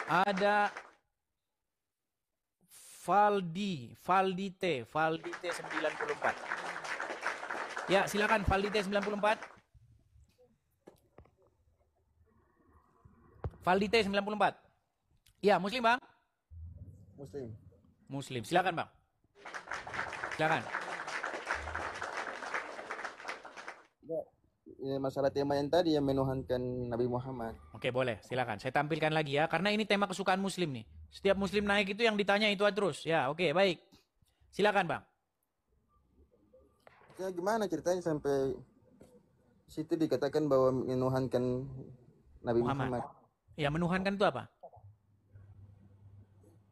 Ada Valdite 94. Ya, silakan Valdite 94. Valdite 94. Ya, Muslim, Bang? Muslim. Muslim. Silakan, Bang. Silakan. Ya, masalah tema yang tadi yang menuhankan Nabi Muhammad. Oke, boleh. Silakan. Saya tampilkan lagi ya, karena ini tema kesukaan Muslim nih. Setiap Muslim naik itu yang ditanya itu terus. Ya, oke, baik. Silakan, Bang. Ya, gimana ceritanya sampai situ dikatakan bahwa menuhankan Nabi Muhammad. Ya, menuhankan itu apa?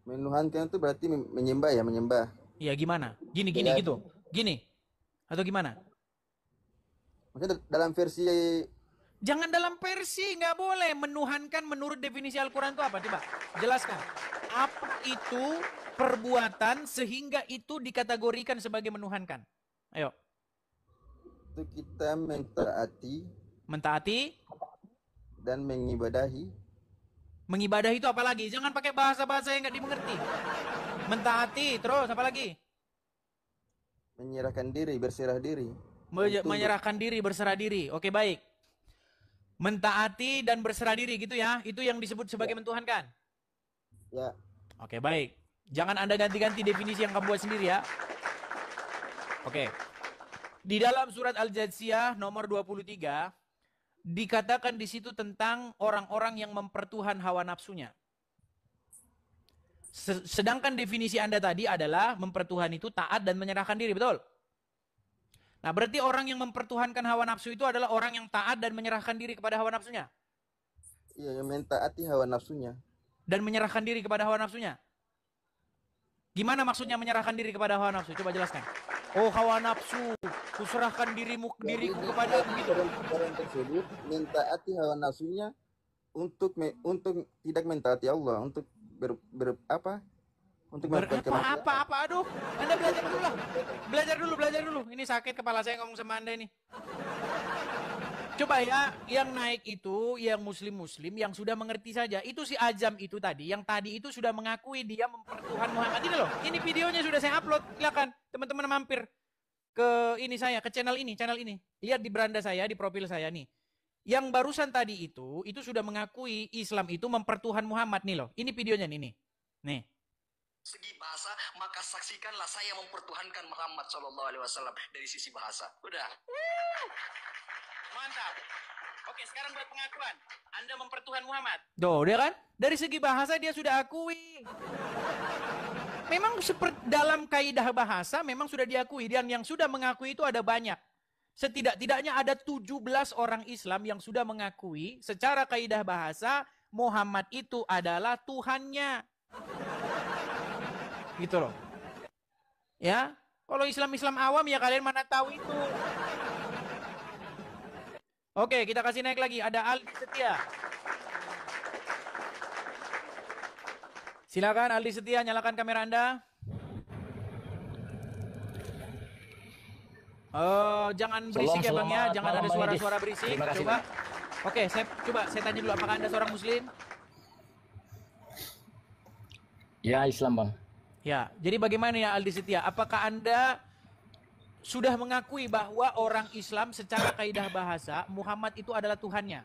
Menuhankan itu berarti menyembah ya, menyembah. Ya, gimana? Gini gitu. Gini. Atau gimana? Maksudnya dalam versi. Jangan dalam versi, nggak boleh. Menuhankan menurut definisi Al-Quran itu apa? Coba, jelaskan. Apa itu perbuatan sehingga itu dikategorikan sebagai menuhankan? Ayo. Itu kita mentaati dan mengibadahi. Mengibadahi itu apa lagi? Jangan pakai bahasa-bahasa yang nggak dimengerti. Mentaati, terus apa lagi? Menyerahkan diri, berserah diri. Menyerahkan diri, berserah diri. Oke, baik. Mentaati dan berserah diri gitu ya. Itu yang disebut sebagai mentuhankan. Ya. Oke, baik. Jangan Anda ganti-ganti definisi yang kamu buat sendiri ya. Oke. Di dalam surat Al-Jathiyah nomor 23 dikatakan di situ tentang orang-orang yang mempertuhan hawa nafsunya. Sedangkan definisi Anda tadi adalah mempertuhan itu taat dan menyerahkan diri, betul? Nah, berarti orang yang mempertuhankan hawa nafsu itu adalah orang yang taat dan menyerahkan diri kepada hawa nafsunya. Iya, yang mentaati hawa nafsunya. Dan menyerahkan diri kepada hawa nafsunya. Gimana maksudnya menyerahkan diri kepada hawa nafsu? Coba jelaskan. Oh, hawa nafsu, kuserahkan diriku kepada begitu. Orang tersebut mentaati hawa nafsunya untuk tidak mentaati Allah, untuk untuk apa aduh. Anda belajar dulu. Ini sakit kepala saya ngomong sama Anda ini. Coba ya, yang naik itu yang muslim yang sudah mengerti saja. Itu si Azam itu tadi, yang tadi itu sudah mengakui dia mempertuhan Muhammad. Ini loh, ini videonya sudah saya upload. Silakan teman-teman mampir ke ini saya, ke channel ini. Lihat di beranda saya, di profil saya nih. Yang barusan tadi itu sudah mengakui Islam itu mempertuhan Muhammad nih loh. Ini videonya nih. Nih. Segi bahasa, maka saksikanlah saya mempertuhankan Muhammad SAW dari sisi bahasa. Udah. Mantap. Oke, sekarang buat pengakuan. Anda mempertuhan Muhammad. Tuh, dia kan? Dari segi bahasa dia sudah akui. Memang seperti dalam kaidah bahasa memang sudah diakui. Dan yang sudah mengakui itu ada banyak. Setidak-tidaknya ada 17 orang Islam yang sudah mengakui secara kaidah bahasa Muhammad itu adalah Tuhannya. Gitu loh. Ya, kalau Islam awam ya kalian mana tahu itu. Oke, kita kasih naik lagi. Ada Aldi Setia. Silakan Aldi Setia, nyalakan kamera Anda. Jangan berisik ya Bang ya, jangan ada suara-suara berisik. Coba. Oke, saya tanya dulu, apakah Anda seorang Muslim? Ya, Islam Bang. Ya, jadi bagaimana ya Aldi Setia? Apakah Anda sudah mengakui bahwa orang Islam secara kaidah bahasa Muhammad itu adalah Tuhannya?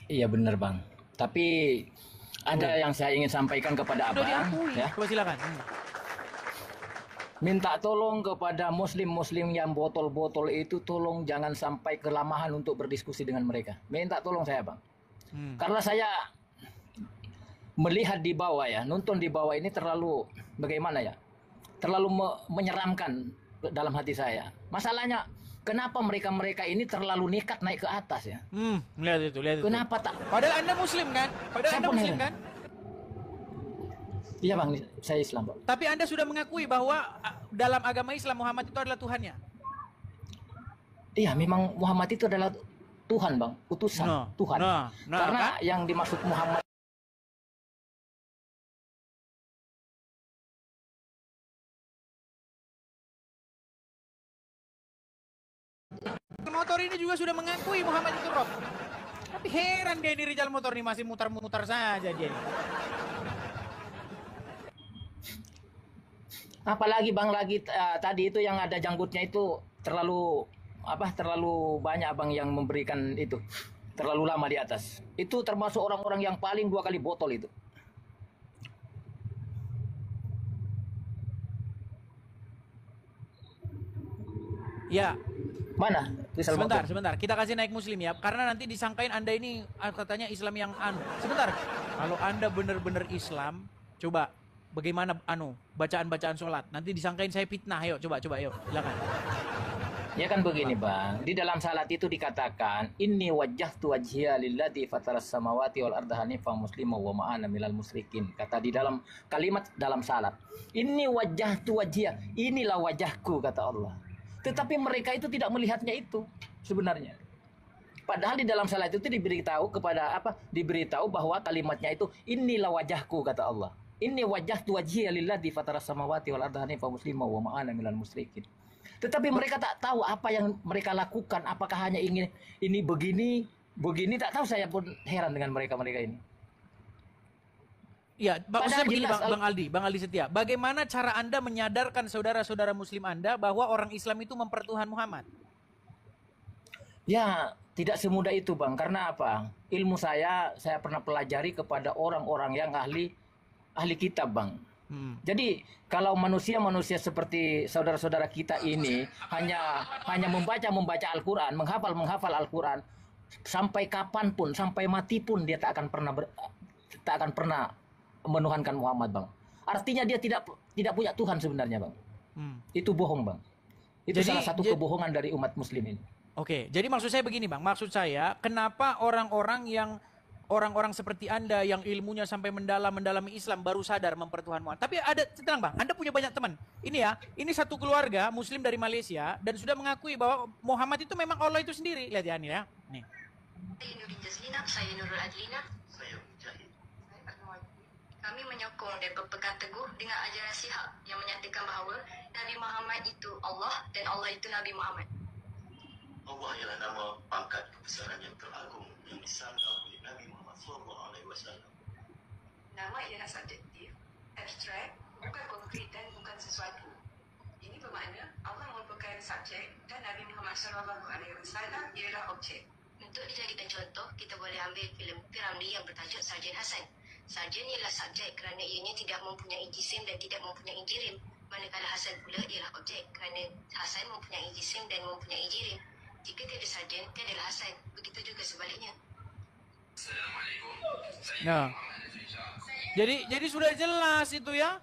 Iya benar Bang. Tapi ada yang saya ingin sampaikan kepada Abang. Ya. Coba silakan. Minta tolong kepada muslim-muslim yang botol-botol itu, tolong jangan sampai kelamahan untuk berdiskusi dengan mereka. Minta tolong saya Bang. Karena saya melihat di bawah ya, nonton di bawah ini terlalu bagaimana ya? Terlalu menyeramkan dalam hati saya. Masalahnya kenapa mereka ini terlalu nekat naik ke atas ya? Lihat itu. Kenapa tak? Padahal Anda Muslim kan? Iya Bang, saya Islam Bang. Tapi Anda sudah mengakui bahwa dalam agama Islam Muhammad itu adalah Tuhannya? Iya, memang Muhammad itu adalah Tuhan Bang, utusan Tuhan. Karena kan? Yang dimaksud Muhammad motor ini juga sudah mengakui Muhammad itu Rob. Tapi heran dia ini Rijal Motor nih masih mutar-mutar saja dia. Apalagi Bang lagi tadi itu yang ada janggutnya itu terlalu banyak Bang yang memberikan itu. Terlalu lama di atas. Itu termasuk orang-orang yang paling 2 kali botol itu. Ya, Mana? Rizal sebentar, Motor. sebentar. Kita kasih naik Muslim ya, karena nanti disangkain Anda ini katanya Islam yang anu. Sebentar. Kalau Anda benar-benar Islam, coba bagaimana bacaan-bacaan sholat. Nanti disangkain saya fitnah. Ayo, coba, yuk. Silakan. Ya kan begini Bang, di dalam salat itu dikatakan inni wajjahtu wajhiya lilladzi fataras samawati wal arda hanifan musliman wa ma ana minal musyrikin. Kata di dalam kalimat dalam salat. Inni wajjahtu wajhiya, inilah wajahku kata Allah. Tetapi mereka itu tidak melihatnya itu sebenarnya. Padahal di dalam salat itu diberitahu bahwa kalimatnya itu inilah wajahku kata Allah. Inni wajjahtu wajhiya lilladzi fataras samawati wal arda hanifan musliman wa ma ana minal musyrikin. Tetapi mereka tak tahu apa yang mereka lakukan. Apakah hanya ingin ini begini, tak tahu. Saya pun heran dengan mereka ini. Ya, maksudnya begini jelas, Bang Aldi Setia. Bagaimana cara Anda menyadarkan saudara-saudara Muslim Anda bahwa orang Islam itu mempertuhan Muhammad? Ya, tidak semudah itu Bang. Karena apa? Ilmu saya pernah pelajari kepada orang-orang yang ahli kitab Bang. Jadi kalau manusia seperti saudara-saudara kita ini hanya membaca Al-Quran, menghafal Al-Quran, sampai kapanpun, sampai mati pun dia tak akan pernah menuhankan Muhammad Bang. Artinya dia tidak punya Tuhan sebenarnya Bang. Itu bohong Bang. Itu salah satu kebohongan dari umat Muslim ini. Oke, jadi maksud saya begini Bang. Maksud saya, kenapa orang-orang seperti Anda yang ilmunya sampai mendalami Islam baru sadar mempertuhan Muhammad. Tapi tenang Bang, Anda punya banyak teman. Ini satu keluarga Muslim dari Malaysia dan sudah mengakui bahwa Muhammad itu memang Allah itu sendiri. Lihat ya ini ya. Nih. Saya Nurin Jazlina, saya Nurul Adlina. Saya Mujahid. Kami menyokong dan berpegang teguh dengan ajaran Syihab yang menyatakan bahawa Nabi Muhammad itu Allah dan Allah itu Nabi Muhammad. Allah ialah nama pangkat kebesaran yang teragung yang disandang oleh Nabi Muhammad SAW. Nama ialah subjektif, abstrak, bukan konkret dan bukan sesuatu. Ini bermakna Allah merupakan subjek dan Nabi Muhammad SAW ialah objek. Untuk dijadikan contoh, kita boleh ambil filem Piramli yang bertajuk Sarjan Hasan. Sarjan ialah subjek kerana ianya tidak mempunyai jisim dan tidak mempunyai jirim. Manakala Hasan pula ialah objek kerana Hasan mempunyai jisim dan mempunyai jirim. Jika tiada sarjan, tiadalah Hasan. Begitu juga sebaliknya. Nah. Jadi sudah jelas itu ya.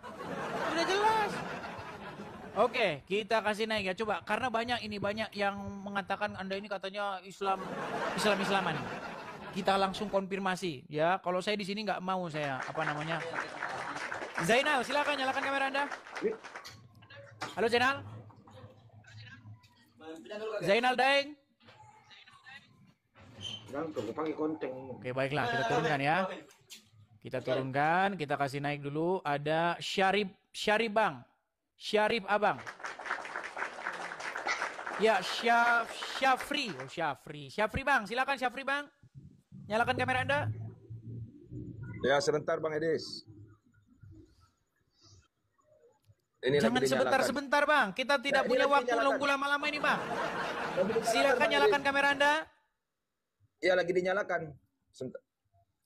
Sudah jelas. Oke, kita kasih naik ya. Coba karena banyak yang mengatakan Anda ini katanya Islaman. Kita langsung konfirmasi ya. Kalau saya di sini nggak mau saya Zainal, silakan nyalakan kamera Anda. Halo Zainal. Zainal Daeng. Oke, baiklah kita turunkan ya. Kita turunkan, kita kasih naik dulu. Ada Syarif Bang. Syarif Abang. Ya, Syafri. Syafri Bang, silakan Syafri Bang. Nyalakan kamera Anda. Ya, sebentar Bang Edis. Ini Jangan sebentar-sebentar Bang. Kita tidak punya waktu nunggu lama-lama ini Bang. Silakan nyalakan kamera Anda. Ya, lagi dinyalakan.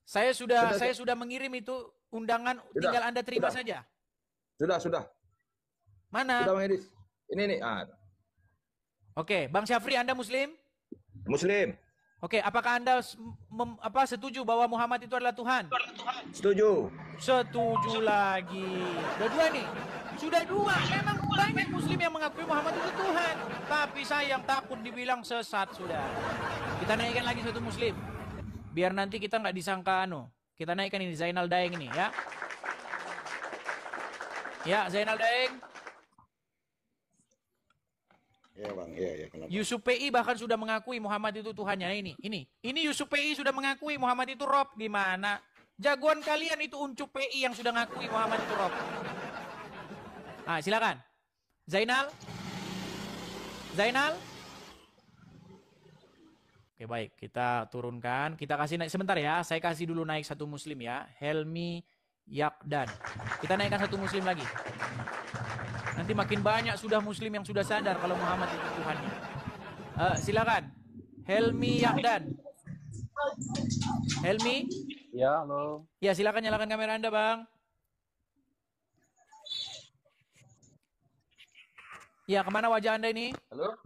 Saya sudah mengirim itu undangan, tinggal Anda terima saja. Sudah. Mana? Sudah Bang Edis. Ini. Oke, Bang Syafri, Anda Muslim? Muslim. Oke, apakah Anda setuju bahwa Muhammad itu adalah Tuhan? Setuju. Setuju lagi. Sudah dua. Memang banyak Muslim yang mengakui Muhammad itu Tuhan. Tapi sayang takut dibilang sesat sudah. Kita naikkan lagi satu Muslim. Biar nanti kita nggak disangka Kita naikkan ini Zainal Daeng ini ya. Ya, Zainal Daeng. Ya Bang, ya. Yusuf PI bahkan sudah mengakui Muhammad itu Tuhannya. Ini Yusuf PI sudah mengakui Muhammad itu Rob. Gimana? Jagoan kalian itu Uncup PI yang sudah mengakui Muhammad itu Rob. Silakan. Zainal. Oke, baik. Kita turunkan. Kita kasih naik sebentar ya. Saya kasih dulu naik satu muslim ya. Helmi Yakdan. Kita naikkan satu muslim lagi. Nanti makin banyak sudah muslim yang sudah sadar kalau Muhammad itu Tuhannya. Silakan. Helmi Yakdan. Helmi? Ya, halo. Ya, silakan nyalakan kamera Anda, Bang. Ya, kemana wajah Anda ini? Halo.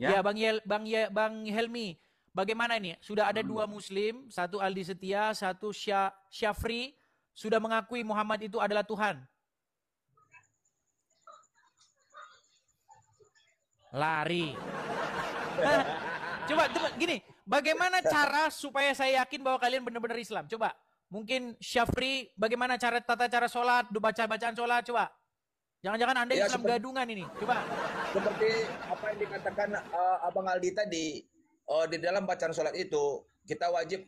Ya, Bang Helmi. Bagaimana ini? Sudah ada dua muslim, satu Aldi Setia, satu Syafri, sudah mengakui Muhammad itu adalah Tuhan. Lari. Coba gini, bagaimana cara supaya saya yakin bahwa kalian benar-benar Islam? Coba, mungkin Syafri, bagaimana tata cara sholat, bacaan sholat, coba. Jangan-jangan Anda Ya, Islam gadungan ini, coba. Seperti apa yang dikatakan Abang Aldi tadi, di dalam bacaan sholat itu kita wajib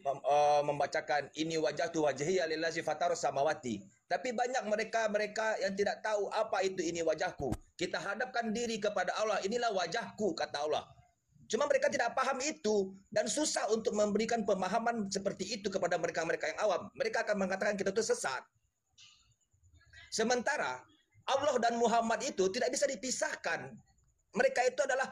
membacakan ini wajhatu wajhiya lillazi fataras samawati. Tapi banyak mereka yang tidak tahu apa itu ini wajahku. Kita hadapkan diri kepada Allah, inilah wajahku kata Allah. Cuma mereka tidak paham itu dan susah untuk memberikan pemahaman seperti itu kepada mereka-mereka yang awam. Mereka akan mengatakan kita itu sesat. Sementara Allah dan Muhammad itu tidak bisa dipisahkan. Mereka itu adalah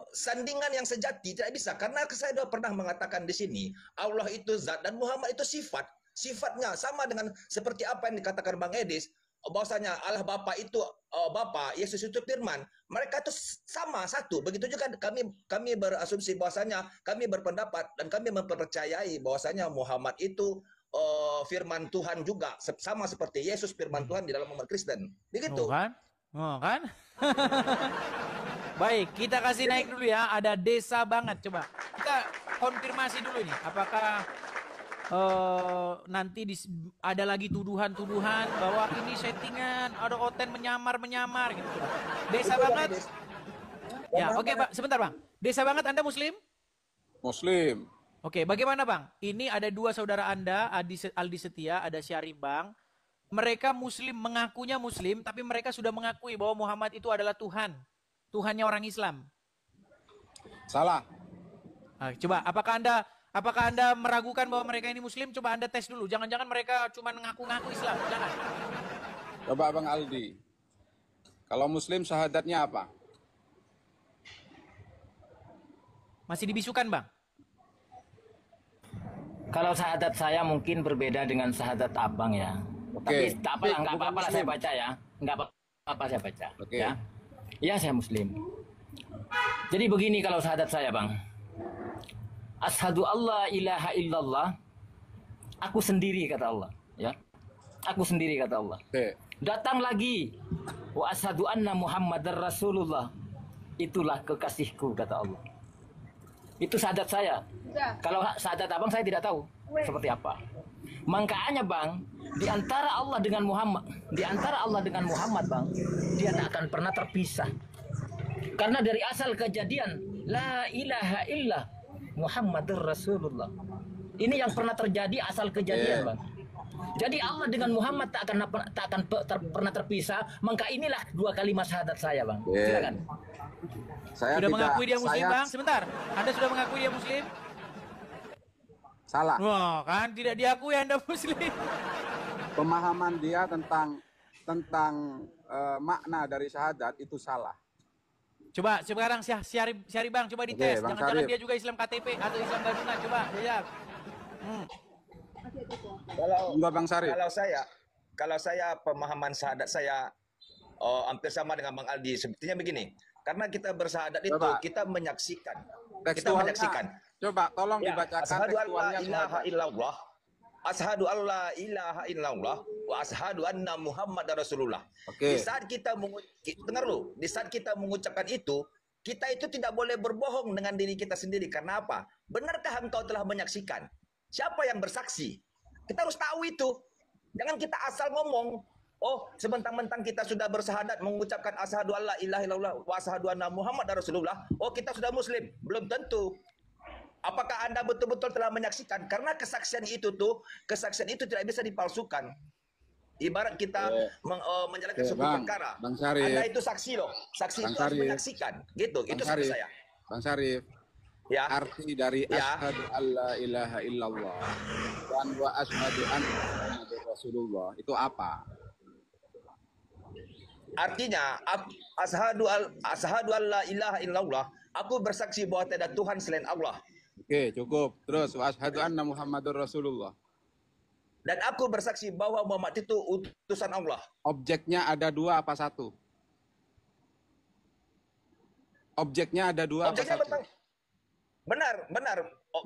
sandingan yang sejati, tidak bisa. Karena saya sudah pernah mengatakan di sini, Allah itu zat dan Muhammad itu sifat. Sifatnya sama dengan seperti apa yang dikatakan Bang Edis, bahwasanya Allah Bapa itu Bapa, Yesus itu firman. Mereka itu sama satu. Begitu juga kami berasumsi bahwasanya kami berpendapat dan kami mempercayai bahwasanya Muhammad itu firman Tuhan juga sama seperti Yesus firman Tuhan di dalam umat Kristen. Begitu. Oh kan? Oh kan? Baik, kita kasih naik dulu ya. Ada desa banget, coba. Kita konfirmasi dulu ini. Apakah nanti ada lagi tuduhan-tuduhan bahwa ini settingan, ada Oten menyamar gitu. Desa banget. Ya, oke Pak, sebentar Bang. Desa banget Anda Muslim? Muslim. Oke, bagaimana Bang? Ini ada dua saudara Anda, Aldi Setia, ada Syarif Bang. Mereka Muslim, mengakunya Muslim, tapi mereka sudah mengakui bahwa Muhammad itu adalah Tuhan. Tuhannya orang Islam. Salah. Nah, coba, apakah Anda meragukan bahwa mereka ini Muslim? Coba Anda tes dulu. Jangan-jangan mereka cuma ngaku-ngaku Islam. Jangan. Coba Bang Aldi. Kalau Muslim syahadatnya apa? Masih dibisukan Bang? Kalau syahadat saya mungkin berbeda dengan syahadat abang ya. Oke. Tapi nggak apa-apa lah saya baca ya. Nggak apa-apa saya baca. Oke. Ya. Ya saya Muslim. Jadi begini kalau syahadat saya Bang. Ashadu Allah ilaha illallah. Aku sendiri kata Allah. Ya. Aku sendiri kata Allah. Oke. Datang lagi. Wa ashadu anna Muhammadar Rasulullah. Itulah kekasihku kata Allah. Itu syahadat saya. Kalau syahadat abang saya tidak tahu seperti apa. Makanya Bang, di antara Allah dengan Muhammad, Bang, dia tak akan pernah terpisah. Karena dari asal kejadian la ilaha illallah Muhammadur Rasulullah. Ini yang pernah terjadi asal kejadian, Bang. Jadi Allah dengan Muhammad tak akan pernah terpisah. Maka inilah dua kalimat syahadat saya, Bang. Silakan. Saya Sudah tidak, mengakui dia Muslim saya- Bang? Sebentar. Anda sudah mengakui dia Muslim? Salah. Wah, kan tidak diakui Anda Muslim. Pemahaman dia tentang makna dari syahadat itu salah. Coba sekarang Syarif Bang, coba dites. Bang Jangan-jangan Syarif. dia juga Islam KTP atau Islam gadungan. Coba, jajak. Enggak Bang Syarif. Kalau saya pemahaman syahadat saya hampir sama dengan Bang Aldi. Sepertinya begini. Karena kita bersyahadat itu Coba. kita menyaksikan. Tekstualnya. Coba tolong Ya, dibacakan asyhadu an la tekstualnya ilaha syahadat. illallah. Asyhadu an la ilaha illallah wa asyhadu anna Muhammadar Rasulullah. Oke. Di saat kita dengar lu, di saat kita mengucapkan itu, kita itu tidak boleh berbohong dengan diri kita sendiri. Karena apa? Benarkah engkau telah menyaksikan? Siapa yang bersaksi? Kita harus tahu itu. Jangan kita asal ngomong. Oh, sementang-mentang kita sudah bersyahadat mengucapkan asyhadu an la ilaha illallah wa asyhadu anna Muhammadar Rasulullah, oh kita sudah muslim. Belum tentu. Apakah Anda betul-betul telah menyaksikan? Karena kesaksian itu tidak bisa dipalsukan. Ibarat kita menjalankan sebuah perkara. Bang Syarif. Anda itu saksi loh. Saksi Bang itu harus Syarif. menyaksikan. Gitu. Bang Itu Syarif. saksi saya. Bang Syarif. Ya, arti dari ya. asyhadu alla ilaha illallah dan wa asyhadu anna Muhammadar Rasulullah itu apa? Artinya, ashadu an la ilaha illallah. Aku bersaksi bahwa tidak ada Tuhan selain Allah. Oke, cukup. Terus wa asyhadu anna Muhammadar Rasulullah. Dan aku bersaksi bahwa Muhammad itu utusan Allah. Objeknya ada dua apa satu? Objeknya ada dua apa Objeknya satu? betul. Benar.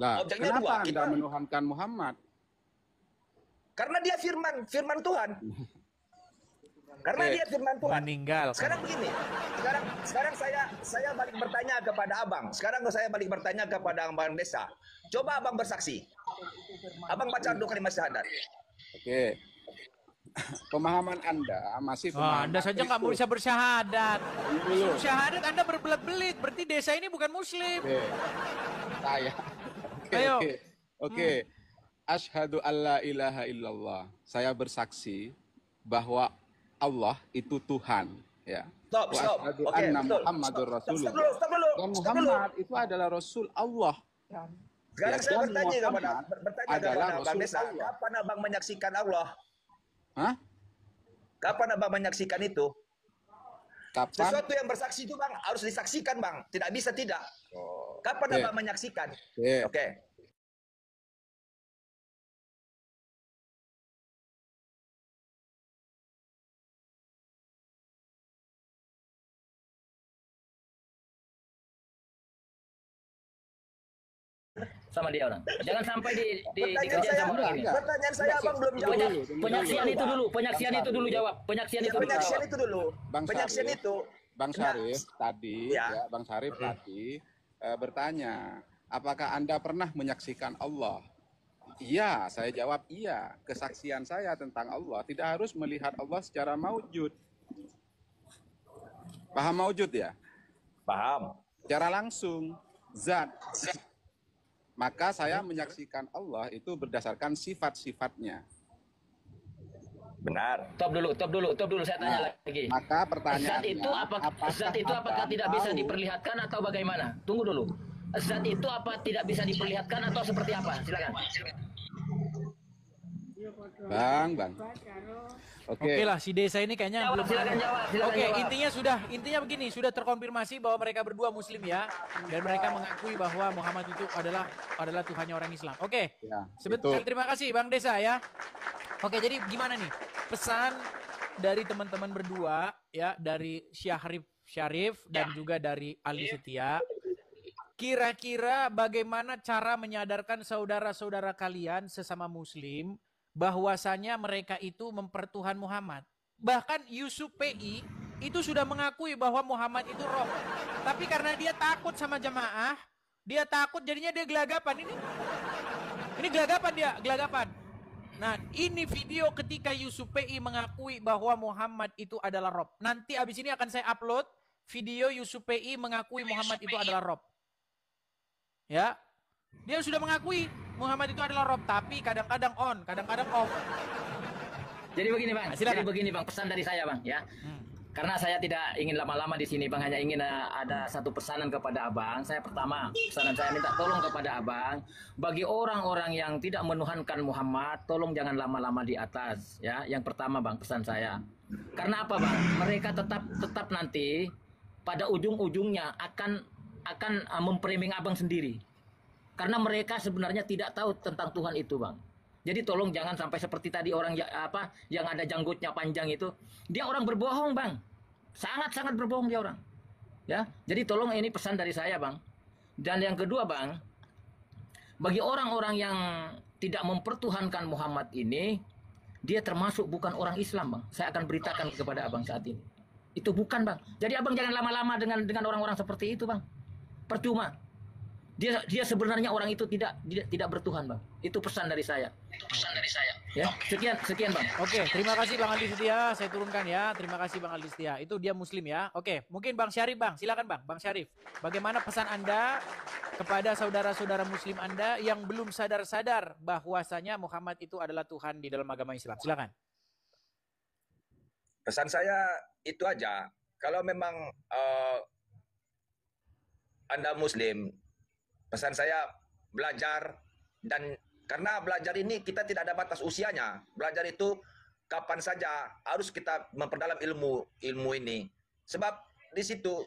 Nah, Objeknya kenapa dua. Anda Kita, menuhankan Muhammad? karena dia firman Tuhan. Karena Oke. dia firman Tuhan. Meninggal. Sekarang begini. Sekarang saya balik bertanya kepada Abang. Sekarang saya balik bertanya kepada Abang Desa. Coba Abang bersaksi. Abang baca 2 kalimat syahadat. Oke. Pemahaman Anda masih Oh, pemahaman Anda saja nggak mau Kristus. bisa bersyahadat. Dulu. Suruh syahadat Anda berbelit-belit. Berarti desa ini bukan muslim. Oke. Saya. Oke, Ayo. oke. Oke. Asyhadu alla ilaha illallah. Saya bersaksi bahwa Allah itu Tuhan, ya. Stop. Wa asyhadu Oke, anna betul. Muhammadur Stop Rasulullah. dulu. Dan Stop dulu. Muhammad itu adalah Rasul Allah. Sekarang Ya, saya dan bertanya kepada Muhammad adalah Abang Rasul Desa. Allah. Kapan Abang menyaksikan Allah? Hah? Kapan Abang menyaksikan itu? Kapan? Sesuatu yang bersaksi itu Bang harus disaksikan Bang. Tidak bisa tidak. Kapan Oke. Abang menyaksikan? Oke. Oke. sama dia orang. Jangan sampai Pertanyaan dikerjain saya, sama orang ini. pertanyaan saya Abang belum jawab. Penyaksian itu dulu jawab. Penyaksian Ya, itu dulu penyaksian jawab. itu dulu. Bang Penyaksian Syarif. itu. Bang Nah, Syarif tadi, Ya. ya, Bang Syarif tadi bertanya, apakah Anda pernah menyaksikan Allah? Iya, saya jawab iya. Kesaksian saya tentang Allah tidak harus melihat Allah secara maujud. Paham maujud ya? Paham. Secara langsung, zat. Maka saya menyaksikan Allah itu berdasarkan sifat-sifatnya. Benar. Top dulu saya tanya lagi. Maka pertanyaannya, Zat itu apakah Anda tidak bisa tahu? diperlihatkan atau bagaimana? Tunggu dulu. Zat itu apa tidak bisa diperlihatkan atau seperti apa? Silakan. Bang. Oke lah, si desa ini kayaknya belum. Silakan jawab. Oke, intinya begini, sudah terkonfirmasi bahwa mereka berdua muslim ya, dan mereka mengakui bahwa Muhammad itu adalah Tuhannya orang Islam. Oke. Ya, Sebentar, itu. terima kasih Bang Desa ya. Oke, jadi gimana nih pesan dari teman-teman berdua ya, dari Syarif dan juga dari Ali Setia. Kira-kira bagaimana cara menyadarkan saudara-saudara kalian sesama muslim bahwasanya mereka itu mempertuhan Muhammad. Bahkan Yusuf PI itu sudah mengakui bahwa Muhammad itu roh. Tapi karena dia takut sama jamaah, dia takut jadinya dia gelagapan ini. Ini gelagapan. Nah, ini video ketika Yusuf PI mengakui bahwa Muhammad itu adalah roh. Nanti abis ini akan saya upload video Yusuf PI mengakui Muhammad itu adalah roh. Ya, dia sudah mengakui Muhammad itu adalah Rob, tapi kadang-kadang on, kadang-kadang off. Jadi begini Bang. Nah, silakan. Jadi begini Bang, pesan dari saya Bang ya. Karena saya tidak ingin lama-lama di sini Bang, hanya ingin ada satu pesanan kepada Abang. Saya pertama, pesanan saya minta tolong kepada Abang, bagi orang-orang yang tidak menuhankan Muhammad, tolong jangan lama-lama di atas ya. Yang pertama Bang, pesan saya. Karena apa Bang? Mereka tetap nanti pada ujung-ujungnya akan mempriming Abang sendiri. Karena mereka sebenarnya tidak tahu tentang Tuhan itu, Bang. Jadi tolong jangan sampai seperti tadi orang yang ada janggutnya panjang itu, dia orang berbohong, Bang. Sangat-sangat berbohong dia orang. Ya. Jadi tolong ini pesan dari saya, Bang. Dan yang kedua, Bang, bagi orang-orang yang tidak mempertuhankan Muhammad ini, dia termasuk bukan orang Islam, Bang. Saya akan beritakan kepada Abang saat ini. Itu bukan, Bang. Jadi Abang jangan lama-lama dengan orang-orang seperti itu, Bang. Percuma. Dia sebenarnya orang itu tidak bertuhan, Bang. Itu pesan dari saya. Ya, sekian, Bang. Oke, terima kasih Bang Aldi Setia, saya turunkan ya. Terima kasih Bang Aldi Setia. Itu dia muslim ya. Oke, mungkin Bang Syarif, Bang. Silakan, Bang. Bang Syarif. Bagaimana pesan Anda kepada saudara-saudara muslim Anda yang belum sadar-sadar bahwasanya Muhammad itu adalah Tuhan di dalam agama Islam? Silakan. Pesan saya itu aja. Kalau memang Anda Muslim, Pesan saya belajar, dan karena belajar ini kita tidak ada batas usianya. Belajar itu kapan saja harus kita memperdalam ilmu ini. Sebab di situ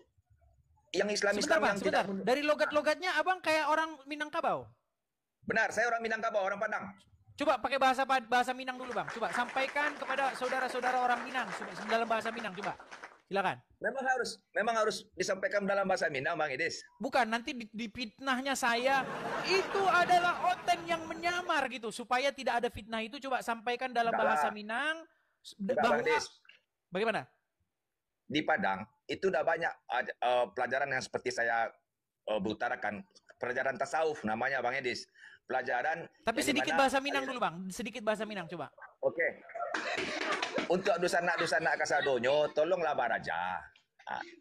yang Sebentar Islam bang, yang sebentar. tidak. Dari logat-logatnya abang kayak orang Minangkabau. Benar, saya orang Minangkabau, orang Padang. Coba pakai bahasa Minang dulu bang. Coba sampaikan kepada saudara-saudara orang Minang dalam bahasa Minang. Coba, silakan. Memang harus disampaikan dalam bahasa Minang, Bang Idis. Bukan, nanti di fitnahnya saya itu adalah Oten yang menyamar gitu. Supaya tidak ada fitnah itu, coba sampaikan dalam bahasa Minang. Bang Idis. Bagaimana? Di Padang itu udah banyak pelajaran yang seperti saya utarakan, pelajaran tasawuf namanya, Bang Edis. Pelajaran. Tapi sedikit bahasa Minang dulu bang, sedikit bahasa Minang coba. Oke. Untuk dusanak kasadonyo, tolonglah baraja.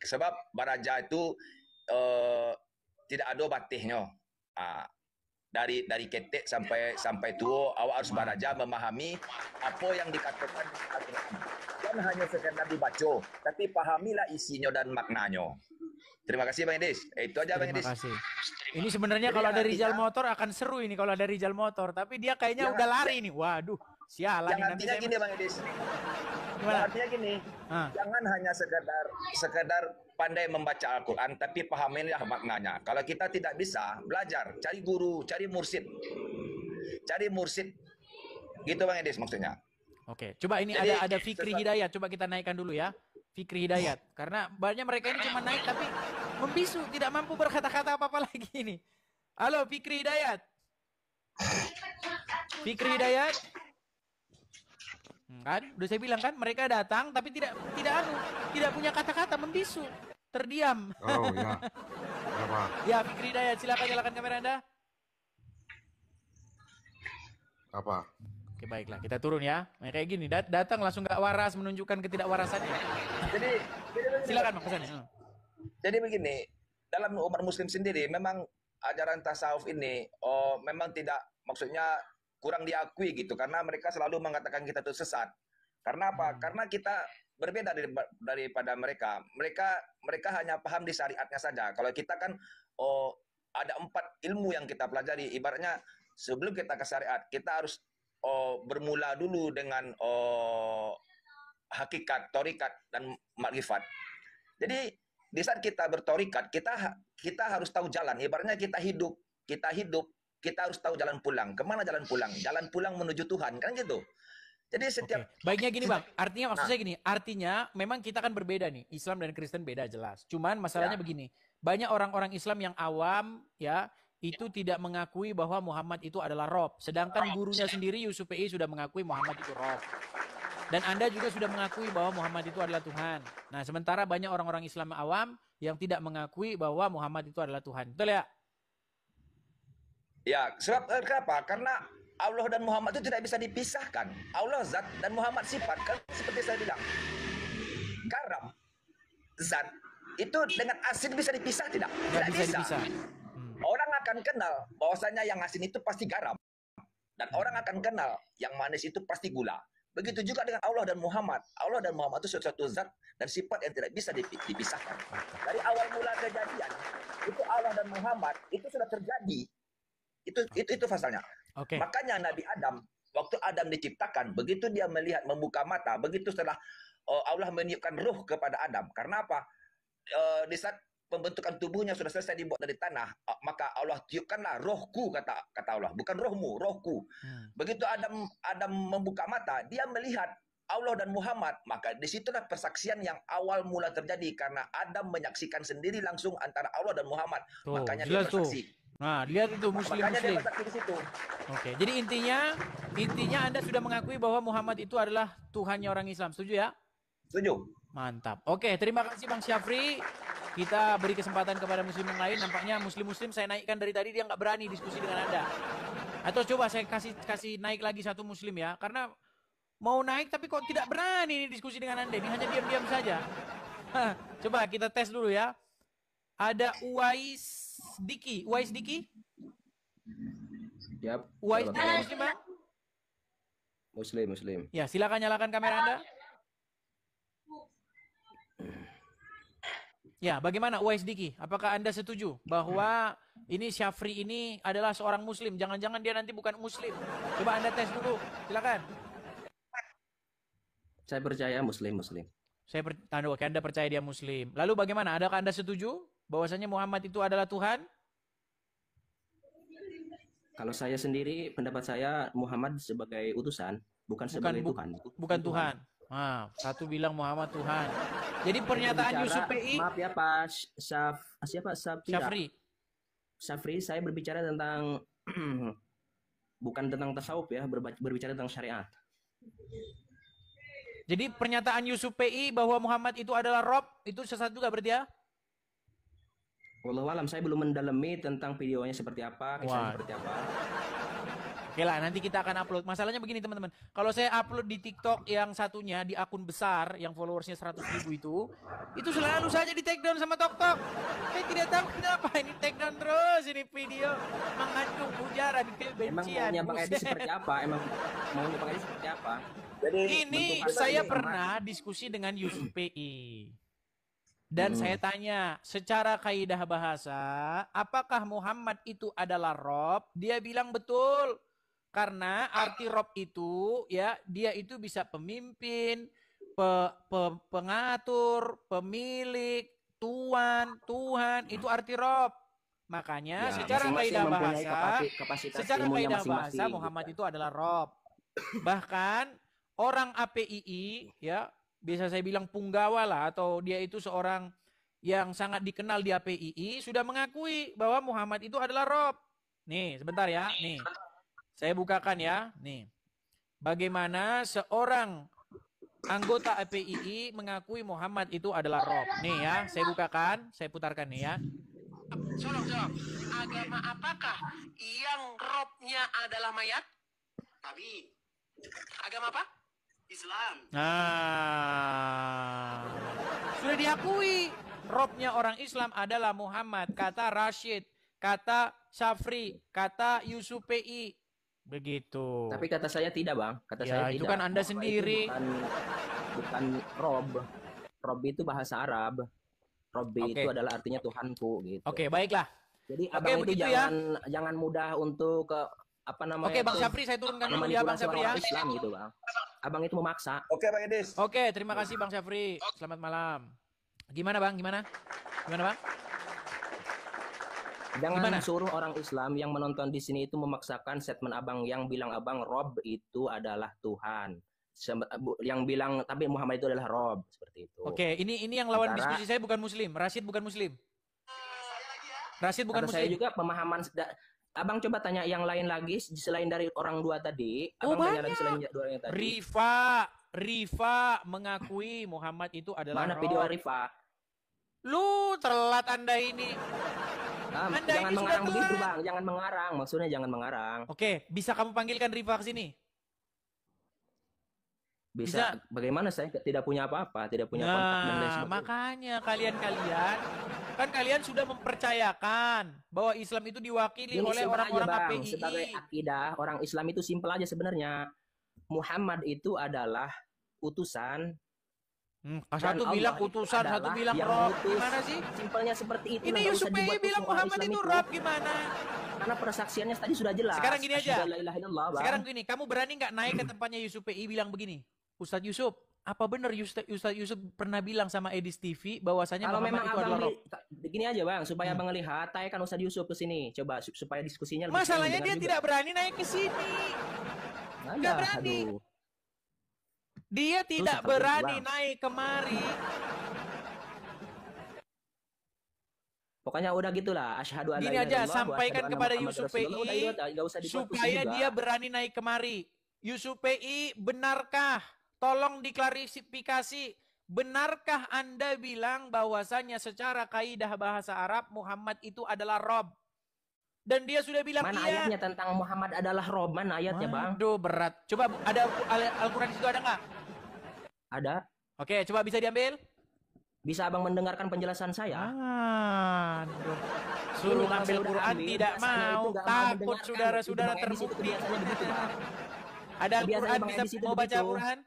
Sebab baraja itu tidak ada batihnya. Dari ketek sampai tua, awak harus baraja memahami apa yang dikatakan Al-Quran. Jangan hanya sekedar dibaca, tapi pahamilah isinya dan maknanya. Terima kasih Bang Idis. Itu aja Bang Idis. Terima kasih. Ini sebenarnya kalau ada Rizal Motor akan seru ini kalau ada Rizal Motor, tapi dia kayaknya udah lari nih. Waduh, sialan yang nih artinya gini Bang Idis. Gimana? Yang artinya gini, jangan hanya sekedar pandai membaca Al-Quran, tapi pahamilah maknanya. Kalau kita tidak bisa, belajar, cari guru, cari mursid. Gitu Bang Idis maksudnya. Oke, coba ini Jadi, ada Fikri Hidayat, coba kita naikkan dulu ya. Fikri Hidayat, karena banyak mereka ini cuma naik tapi membisu, tidak mampu berkata-kata apa-apa lagi ini. Halo Fikri Hidayat. Fikri Hidayat. Kan, udah saya bilang kan, mereka datang tapi tidak punya kata-kata, membisu, terdiam. Oh ya. Apa? Ya Fikri Hidayat, silakan nyalakan kamera Anda. Apa? Oke baiklah, kita turun ya. Nah, kayak gini, datang langsung gak waras, menunjukkan ketidakwarasannya. Jadi Silakan Bang pesannya. Jadi begini, dalam umat muslim sendiri memang ajaran tasawuf ini memang tidak, maksudnya kurang diakui gitu, karena mereka selalu mengatakan kita itu sesat. Karena apa? Karena kita berbeda daripada mereka. Mereka hanya paham di syariatnya saja. Kalau kita kan ada 4 ilmu yang kita pelajari. Ibaratnya sebelum kita ke syariat, kita harus bermula dulu dengan hakikat, torikat, dan makrifat. Jadi di saat kita bertorikat, kita harus tahu jalan. Ibaratnya kita hidup, kita harus tahu jalan pulang. Kemana jalan pulang? Jalan pulang menuju Tuhan, kan gitu. Jadi setiap baiknya gini Bang, artinya maksud saya gini, artinya memang kita kan berbeda nih, Islam dan Kristen beda jelas. Cuman masalahnya begini, banyak orang-orang Islam yang awam ya, itu tidak mengakui bahwa Muhammad itu adalah Rob. Sedangkan gurunya sendiri Yusuf PI sudah mengakui Muhammad itu Rob. Dan Anda juga sudah mengakui bahwa Muhammad itu adalah Tuhan. Nah, sementara banyak orang-orang Islam awam yang tidak mengakui bahwa Muhammad itu adalah Tuhan. Betul ya? Ya, sebab kenapa? Karena Allah dan Muhammad itu tidak bisa dipisahkan. Allah zat dan Muhammad sifat. Kan seperti saya bilang. Garam, zat, itu dengan asin bisa dipisah tidak? Tidak bisa dipisah. Orang akan kenal bahwasanya yang asin itu pasti garam. Dan orang akan kenal yang manis itu pasti gula. Begitu juga dengan Allah dan Muhammad. Allah dan Muhammad itu suatu zat dan sifat yang tidak bisa dipisahkan. Dari awal mula kejadian, itu Allah dan Muhammad itu sudah terjadi. Itu pasalnya. Makanya Nabi Adam, waktu Adam diciptakan, begitu dia melihat, membuka mata, begitu setelah Allah meniupkan ruh kepada Adam. Karena apa? Di saat pembentukan tubuhnya sudah selesai dibuat dari tanah, maka Allah tiupkanlah rohku, kata Allah, bukan rohmu, rohku. Begitu Adam membuka mata, dia melihat Allah dan Muhammad, maka disitulah persaksian yang awal mula terjadi, karena Adam menyaksikan sendiri langsung antara Allah dan Muhammad. Makanya dia bersaksi. Nah, lihat itu muslim. Oke, jadi intinya Anda sudah mengakui bahwa Muhammad itu adalah Tuhannya orang Islam. Setuju ya? Setuju. Mantap. Oke, terima kasih Bang Syafri. Kita beri kesempatan kepada muslim yang lain. Nampaknya muslim-muslim saya naikkan dari tadi, dia nggak berani diskusi dengan Anda. Atau coba saya kasih naik lagi satu muslim ya. Karena mau naik tapi kok tidak berani diskusi dengan Anda. Ini hanya diam-diam saja. Coba kita tes dulu ya. Ada Uwais Diki. Yap. Uwais Diki muslim Bang? Muslim. Ya, silakan nyalakan kamera Anda. Ya, bagaimana Uwais Diki? Apakah Anda setuju bahwa ini Syafri ini adalah seorang muslim. Jangan-jangan dia nanti bukan muslim. Coba Anda tes dulu. Silakan. Saya percaya Muslim. Anda percaya dia muslim. Lalu bagaimana? Adakah Anda setuju bahwasanya Muhammad itu adalah Tuhan? Kalau saya sendiri, pendapat saya Muhammad sebagai utusan, bukan sebagai Tuhan. Bukan Tuhan. Nah, satu bilang Muhammad Tuhan. Jadi pernyataan Yusuf PI. Maaf ya Pak Syafri, saya berbicara tentang bukan tentang tasawuf ya, berbicara tentang syariat. Jadi pernyataan Yusuf PI bahwa Muhammad itu adalah Rob, itu sesat juga berarti ya? Wallahualam, saya belum mendalami tentang videonya seperti apa, kisahnya seperti apa. Oke lah, nanti kita akan upload. Masalahnya begini teman-teman, kalau saya upload di TikTok yang satunya, di akun besar, yang followersnya 100.000 itu selalu saja di take down sama TikTok. Saya tidak tahu kenapa ini take down terus, ini video mengandung ujaran kebencian. Emang maunya Bang Edi seperti apa? Jadi, ini saya pernah diskusi dengan Yusuf PI. Dan saya tanya, secara kaidah bahasa, apakah Muhammad itu adalah Rob? Dia bilang betul. Karena arti Rob itu, ya, dia itu bisa pemimpin, pengatur, pemilik, Tuhan, itu arti Rob. Makanya ya, secara kaidah bahasa, masing-masing Muhammad itu adalah Rob. Bahkan orang APII, ya, bisa saya bilang punggawa lah, atau dia itu seorang yang sangat dikenal di APII, sudah mengakui bahwa Muhammad itu adalah Rob. Nih, sebentar ya, nih. Saya bukakan ya, nih. Bagaimana seorang anggota APII mengakui Muhammad itu adalah Rob. Nih ya, saya bukakan, saya putarkan nih ya. Jawab. Agama apakah yang robnya adalah mayat? Nabi. Agama apa? Islam. Nah, sudah diakui robnya orang Islam adalah Muhammad. Kata Rashid, kata Syafri, kata Yusuf PI. Begitu. Tapi kata saya tidak, Bang. Kata ya, saya itu tidak. kan Anda sendiri. Bukan Rob. Rob itu bahasa Arab. Rob itu adalah artinya Tuhanku gitu. Oke, baiklah. Jadi abang itu jangan mudah untuk apa namanya? Oke, Bang Syafri, saya turunkan dulu ya, Bang Syafri ya. Islam gitu, Bang. Abang itu memaksa. Oke, Bang Edis. Oke, terima kasih Bang Syafri. Selamat malam. Gimana, Bang? Gimana, Bang? Jangan suruh orang Islam yang menonton di sini itu memaksakan statement abang yang bilang abang Rob itu adalah Tuhan. Yang bilang tapi Muhammad itu adalah Rob, seperti itu. Oke, ini yang lawan diskusi saya bukan Muslim. Rashid bukan Muslim. Rashid bukan Muslim. Saya juga pemahaman. Abang coba tanya yang lain lagi selain dari orang dua tadi. Abang tanya lagi selain dua yang tadi. Rifa mengakui Muhammad itu adalah Mana Rob. video Rifa? Lu telat Anda ini. Jangan mengarang begitu, Bang. Jangan mengarang. Maksudnya jangan mengarang. Oke, bisa kamu panggilkan Rifa ke sini? Bisa. Bagaimana saya tidak punya apa-apa, tidak punya kontak dan lain sebagainya. Makanya kalian sudah mempercayakan bahwa Islam itu diwakili oleh orang-orang APII. Sebagai akidah orang Islam itu simpel aja sebenarnya. Muhammad itu adalah utusan. Satu bilang utusan, satu bilang Rob. Gimana sih? Simpelnya seperti itu. Ini Yusuf PI bilang Muhammad itu Rob, gimana? Karena persaksiannya tadi sudah jelas. Sekarang gini aja. Sekarang gini, kamu berani nggak naik ke tempatnya Yusuf PI bilang begini? Ustadz Yusuf, apa benar Ustadz Yusuf pernah bilang sama Edis TV bahwasanya kalau Muhammad memang itu adalah Rob? Begini aja, Bang, supaya Bang lihat, tanyakan Ustadz Yusuf ke sini. Coba supaya diskusinya lebih. Masalahnya dia tidak berani naik ke sini. Nggak berani. Dia tidak berani naik kemari. Pokoknya udah gitulah. Asyhadu an la Gini ilaha aja, illallah, sampaikan kepada Muhammad Yusuf Rasulullah. PI supaya dia berani naik kemari. Yusuf PI, benarkah? Tolong diklarifikasi. Benarkah Anda bilang bahwasanya secara kaidah bahasa Arab Muhammad itu adalah Rob? Dan dia sudah bilang mana iya. ayatnya tentang Muhammad adalah Rob? Mana ayatnya, Bang? Aduh, berat. Coba ada Al-Quran di situ ada nggak? Ada. Oke, coba bisa diambil? Bisa Abang mendengarkan penjelasan saya? Aduh. Suruh ngambil Quran tidak mau. Takut saudara-saudara terbukti. Ada Al-Quran, bisa mau baca Quran?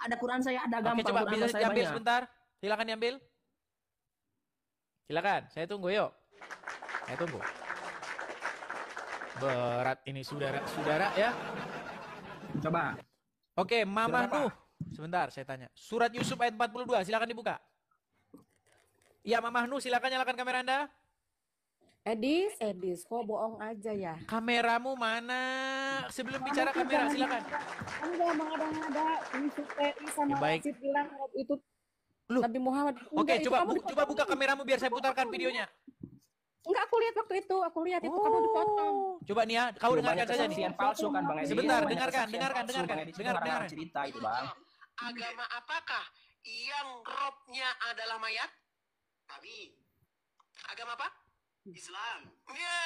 Ada Quran saya, ada gampang. Oke, coba Quran bisa saya diambil banyak. sebentar. Silakan diambil. Silakan, saya tunggu yuk. Saya tunggu. Berat ini saudara-saudara ya. Coba. Oke, Mamah Surat apa? Nuh. Sebentar, saya tanya. Surat Yusuf ayat 42, silakan dibuka. Ya, Mamah Nuh, silakan nyalakan kamera Anda. Edis, kok bohong aja ya? Kameramu mana? Sebelum bicara kamera, silakan. Enggak, mengada-ngada Yusuf PI sama Ya, baik. Rashid bilang Rob itu Loh. Nabi Muhammad. Oke, Enggak, itu coba kamu coba buka kameramu biar saya putarkan videonya. Enggak, aku lihat waktu itu, itu kamu dipotong. Coba nih ya, kau dengarkan saja nih. Kesaksian palsu kan Bang Edi. Sebentar, Banyak dengarkan, kesaksian dengarkan, palsu, dengarkan, Bang Edi. dengar, Dengarkan dengar. cerita itu Bang. Agama apakah yang robnya adalah mayat? Nabi. Agama apa? Islam. Ya.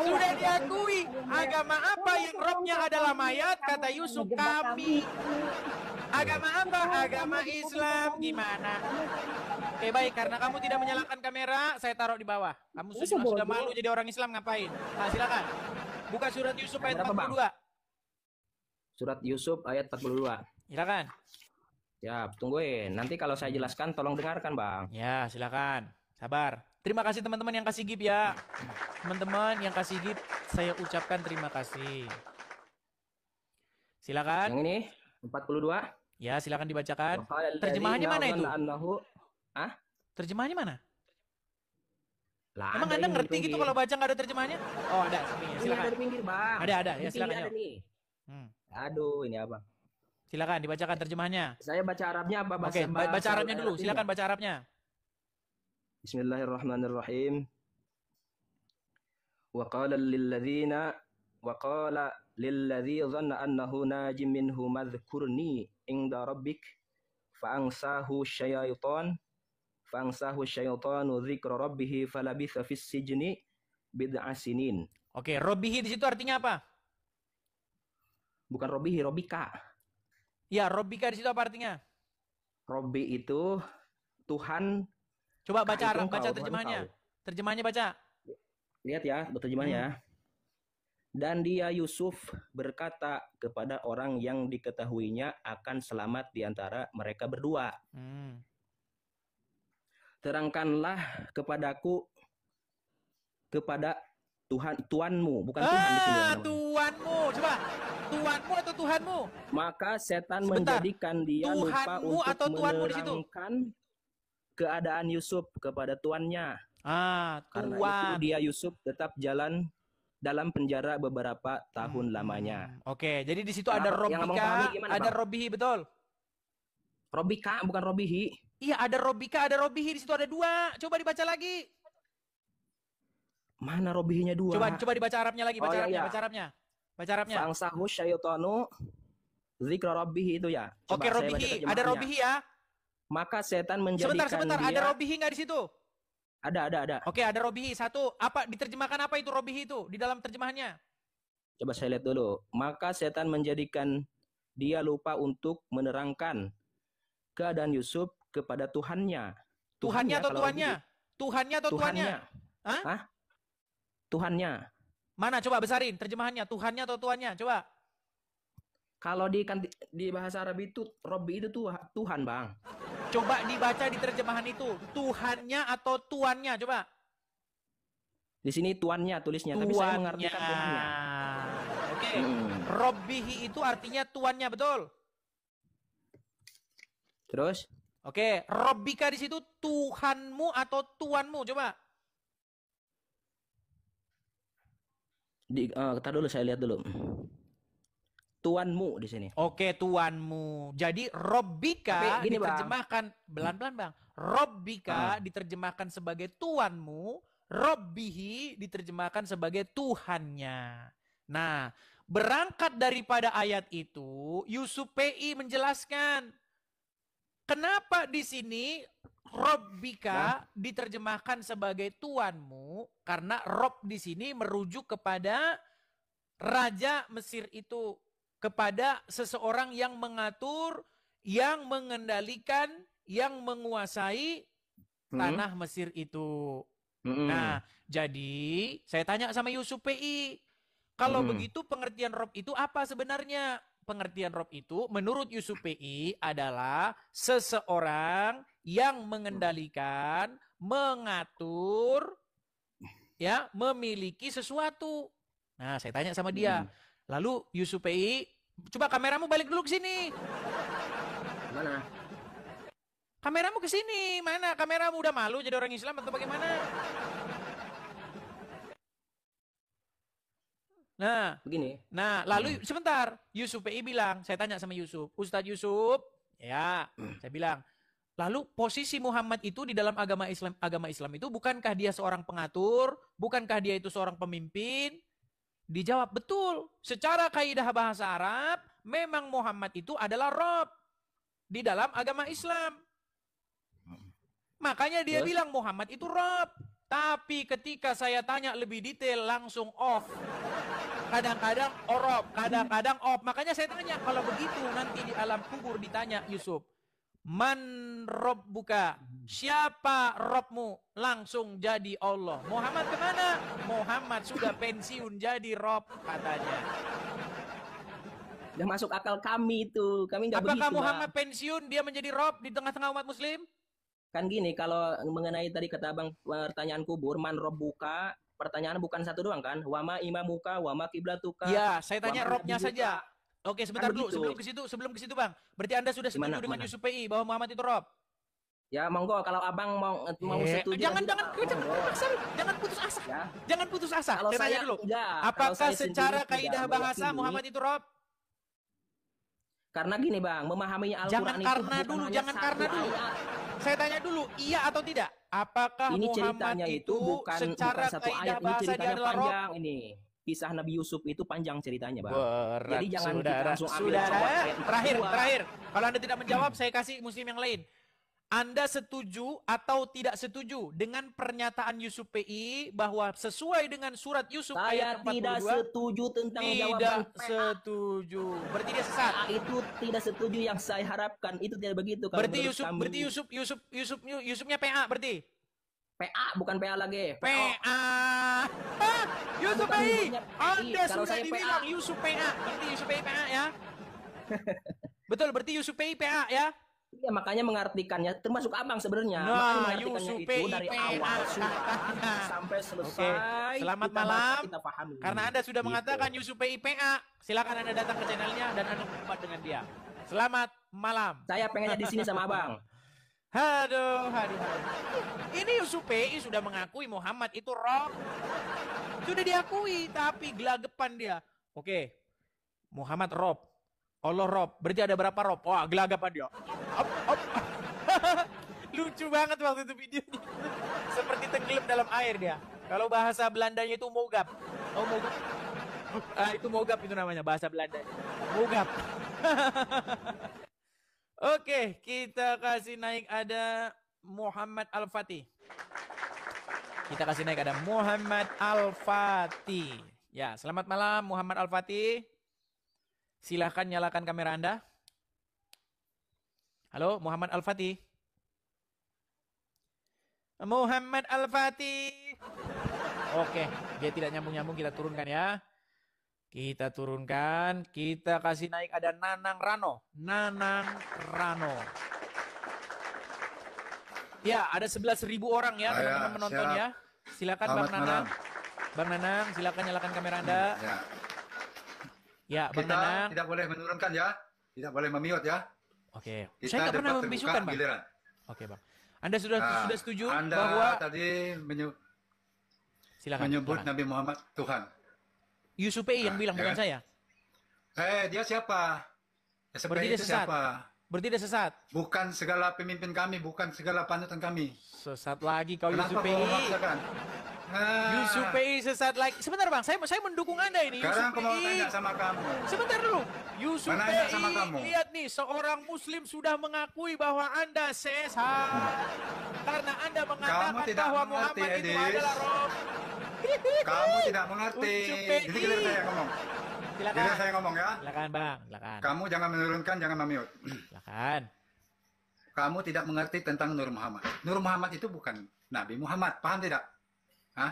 Sudah diakui. Agama apa yang robnya adalah mayat? Kata Yusuf, kami. Agama apa? Agama Islam. Gimana? Oke, baik. Karena kamu tidak menyalakan kamera, saya taruh di bawah. Kamu sudah malu jadi orang Islam, ngapain? Nah, silakan. Buka surat Yusuf ayat Berapa, Bang? 42. Surat Yusuf ayat 42. Silakan. Ya, tungguin. Nanti kalau saya jelaskan tolong dengarkan, Bang. Ya, silakan. Sabar. Terima kasih teman-teman yang kasih gift ya. Teman-teman yang kasih gift, saya ucapkan terima kasih. Silakan. Yang ini 42. Ya, silakan dibacakan. Wa qala Terjemahannya mana alladhina itu? dhanna annahu Terjemahannya mana? lah, Emang ada Anda ini ngerti di gitu pinggir. kalau baca nggak ada terjemahannya? Oh, ada. Sini, Ini silakan. ada di pinggir, Bang. Ada, ya Di silakan. pinggir Ayo. ada nih. Hmm. Aduh, ini Abang. Silakan dibacakan terjemahannya. Saya baca Arabnya apa Oke, baca Arabnya dulu. Silakan baca Arabnya. Bismillahirrahmanirrahim. Wa qala lilladzi dhanna annahu najim minhu madhkurni inda rabbik fa'ansahu syaitanu dzikra rabbih falabitha fis sijni bid'a sinin. Oke, Robihi di situ artinya apa? Bukan Robihi, Robika. Ya, Robika di situ apa artinya? Robbi itu Tuhan. Coba baca Itu Arab, engkau, baca Tuhan terjemahannya. engkau. Terjemahannya baca. Lihat ya, terjemahannya ya. Dan dia Yusuf berkata kepada orang yang diketahuinya akan selamat di antara mereka berdua. Terangkanlah kepadaku kepada Tuhanmu, bukan Tuhan di sini. namanya. Tuhanmu. Coba. Tuhanmu atau Tuhanmu? Maka setan Sebentar. menjadikan dia lupa Tuhanmu untuk atau Tuhanmu di situ? menerangkan keadaan Yusuf kepada tuannya. Karena itu Tuhan. dia Yusuf tetap jalan dalam penjara beberapa tahun lamanya. Oke, jadi di situ Yang ada abang pahami Robika, gimana, ada Bang? Robihi, betul? Robika bukan Robihi. Iya, ada Robika, ada Robihi, di situ ada dua. Coba dibaca lagi. Mana Robihinya dua? Coba dibaca Arabnya lagi, baca Oh, Arabnya, iya. baca Arabnya. Baca Arabnya. Fangsahu syaitanu zikra rabbihi itu ya. Coba Oke, saya baca Robihi, ada terjemahannya. Robihi ya. Maka setan menjadikan Sebentar, dia. ada Robihi nggak di situ? Ada. Oke, ada Robihi. Satu, apa diterjemahkan apa itu Robihi itu di dalam terjemahannya? Coba saya lihat dulu. Maka setan menjadikan dia lupa untuk menerangkan keadaan Yusuf kepada Tuhannya. Tuhannya atau kalau tuannya? Robihi. Tuhannya atau tuannya? Tuhannya. Hah? Tuhannya. Mana coba besarin terjemahannya, Tuhannya atau tuannya? Coba. Kalau di bahasa Arab itu Robbi itu Tuhan, Bang. Coba dibaca di terjemahan itu, Tuhannya atau tuannya, coba. Di sini tuannya tulisnya, tapi saya mengartikan Tuhannya. Oke. Robbihi itu artinya tuannya, betul? Terus? Oke, Robbika di situ Tuhanmu atau tuanmu, coba. Kita dulu saya lihat dulu. Tuanmu di sini. Oke, tuanmu. Jadi Robbika Tapi gini, diterjemahkan pelan-pelan, Bang. Robbika diterjemahkan sebagai tuanmu, Robbihi diterjemahkan sebagai Tuhannya. Nah, berangkat daripada ayat itu, Yusuf PI menjelaskan kenapa di sini Robbika diterjemahkan sebagai tuanmu, karena Rob di sini merujuk kepada raja Mesir itu, kepada seseorang yang mengatur, yang mengendalikan, yang menguasai tanah Mesir itu. Nah, jadi saya tanya sama Yusuf PI, kalau begitu pengertian Rob itu apa sebenarnya? Pengertian Rob itu menurut Yusuf PI adalah seseorang yang mengendalikan, mengatur, ya, memiliki sesuatu. Nah, saya tanya sama dia. Lalu Yusuf PI, coba kameramu balik dulu ke sini. Mana? Kameramu ke sini. Mana kameramu, udah malu jadi orang Islam atau bagaimana? Nah, Begini. nah lalu sebentar, Yusuf PI bilang, saya tanya sama Yusuf, Ustadz Yusuf, ya, saya bilang, lalu posisi Muhammad itu di dalam agama Islam itu bukankah dia seorang pengatur, bukankah dia itu seorang pemimpin? Dijawab, betul. Secara kaidah bahasa Arab, memang Muhammad itu adalah Rob di dalam agama Islam. Makanya dia bilang Muhammad itu Rob. Tapi ketika saya tanya lebih detail, langsung off. Kadang-kadang Rob, kadang-kadang off. Makanya saya tanya, kalau begitu nanti di alam kubur ditanya Yusuf, man Robbuka? Siapa Robmu? Langsung jadi Allah. Muhammad kemana? Muhammad sudah pensiun jadi Rob, katanya. Udah masuk akal kami itu. Kami nggak begitu. Apakah Muhammad pensiun, dia menjadi Rob di tengah-tengah umat muslim? Kan gini, kalau mengenai tadi kata Abang pertanyaan kubur, man Robbuka, pertanyaan bukan satu doang kan? Wama imamuka, wama kiblatuka. Ya, saya tanya wama Robnya nabiuka. saja. Oke, sebentar Kan dulu, begitu. sebelum ke situ Bang. Berarti Anda sudah setuju Gimana, dengan gimana? Yusuf PI bahwa Muhammad itu Rob? Ya monggo, kalau Abang mau setuju. Jangan juga, monggo. jangan putus asa. Ya. Jangan putus asa. Kalau Saya tanya saya dulu. enggak, kalau Apakah saya secara sendiri kaidah tidak bahasa meyakini. Muhammad itu Rob? Karena gini Bang, memahaminya Al-Quran Jangan itu karena bukan dulu, hanya jangan satu karena dulu. ayat. Saya tanya dulu, iya atau tidak? Apakah Ini Muhammad ceritanya itu bukan secara satu kaidah ayat, ini bahasa dia ceritanya adalah Rob? panjang ini. Kisah Nabi Yusuf itu panjang ceritanya Bang. Berat, Jadi jangan kita saudara. langsung ambil Saudara, copot ayat terakhir. kedua. Kalau Anda tidak menjawab, saya kasih muslim yang lain. Anda setuju atau tidak setuju dengan pernyataan Yusuf PI bahwa sesuai dengan surat Yusuf Saya ayat 42? tidak setuju tentang jawaban Tidak PA. setuju. Berarti dia sesat. Itu tidak setuju yang saya harapkan. Itu tidak begitu. Kalau Berarti menurut Yusuf, kami. berarti Yusufnya PA berarti. PA bukan PA lagi. PA. Yusuf Bukan PI. nyebutnya PI. Anda Kalau sudah saya dibilang PA. Yusuf PA. Berarti Yusuf PI PA ya. Betul, berarti Yusuf PI PA ya. Iya, makanya mengartikannya termasuk Abang sebenarnya. Nah, Makanya mengartikannya Yusuf itu dari PI awal PA. surah sampai selesai. Oke, selamat kita baca, malam. kita pahami. Karena Anda sudah Gitu. mengatakan Yusuf PI PA, silakan Anda datang ke channelnya dan Anda berdebat dengan dia. Selamat malam. Saya pengennya di sini sama Abang. Aduh. Ini Yusuf PI sudah mengakui Muhammad itu Rob. Sudah diakui, tapi gelagapan dia. Oke, Muhammad Rob. Allah Rob. Berarti ada berapa Rob? Wah, gelagapan dia. Op. Lucu banget waktu itu videonya. Seperti tenggelam dalam air dia. Kalau bahasa Belandanya itu mogap. Oh, mogap. Itu mogap itu namanya bahasa Belanda. Mogap. Oke, kita kasih naik ada Muhammad Al-Fatih. Kita kasih naik ada Muhammad Al-Fatih. Ya, selamat malam Muhammad Al-Fatih. Silahkan nyalakan kamera Anda. Halo, Muhammad Al-Fatih. Muhammad Al-Fatih. Oke, dia tidak nyambung-nyambung, kita turunkan ya. Kita turunkan, kita kasih naik ada Nanang Rano. Nanang Rano. Ya, ada 11.000 orang ya teman-teman menonton siap. ya. Silakan Selamat Bang Nanang. malam. Bang Nanang, silakan nyalakan kamera Anda. Ya. Ya, Bang Kita Nanang. tidak boleh menurunkan ya. Tidak boleh memiut ya. Oke. Kita Saya nggak pernah dapat membisukan, terbuka Bang. giliran. Oke, Bang. Anda sudah setuju Anda bahwa tadi silakan. menyebut silakan. Nabi Muhammad Tuhan. Yusuf PI yang bilang, ya bukan kan? saya. Dia siapa? Ya, Berarti dia itu sesat. siapa? Berarti dia sesat. Bukan segala pemimpin kami, bukan segala panutan kami. Sesat lagi kau Kenapa Yusuf kau PI. memaksakan? Yusuf PI sesat lagi. Sebentar Bang, saya mendukung Anda ini. Sekarang Yusuf aku mau PI. tanya sama kamu. Sebentar dulu. Yusuf Menanya PI, sama kamu. lihat nih, seorang muslim sudah mengakui bahwa Anda sesat. Karena Anda mengatakan Kamu tidak bahwa mengerti, Muhammad itu Edis. adalah Rob. Kamu tidak mengerti. Yusuf PI. Jadi giliran saya ngomong. Silakan. Giliran saya ngomong ya. Silakan Bang, silakan. Kamu jangan menurunkan, jangan memiut. Silakan. Kamu tidak mengerti tentang Nur Muhammad. Nur Muhammad itu bukan Nabi Muhammad. Paham tidak? Hah?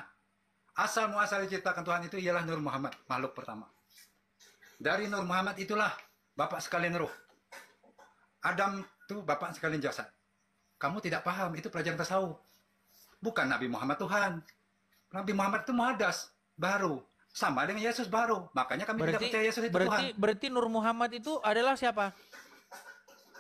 Asal muasal diciptakan Tuhan itu ialah Nur Muhammad, makhluk pertama. Dari Nur Muhammad itulah Bapak sekalian ruh. Adam itu Bapak sekalian jasad. Kamu tidak paham, itu pelajaran tasawuf. bukan Nabi Muhammad Tuhan. Nabi Muhammad itu muhadas, baru. Sama dengan Yesus baru. Makanya kami tidak percaya Yesus itu Tuhan. Berarti Nur Muhammad itu adalah siapa?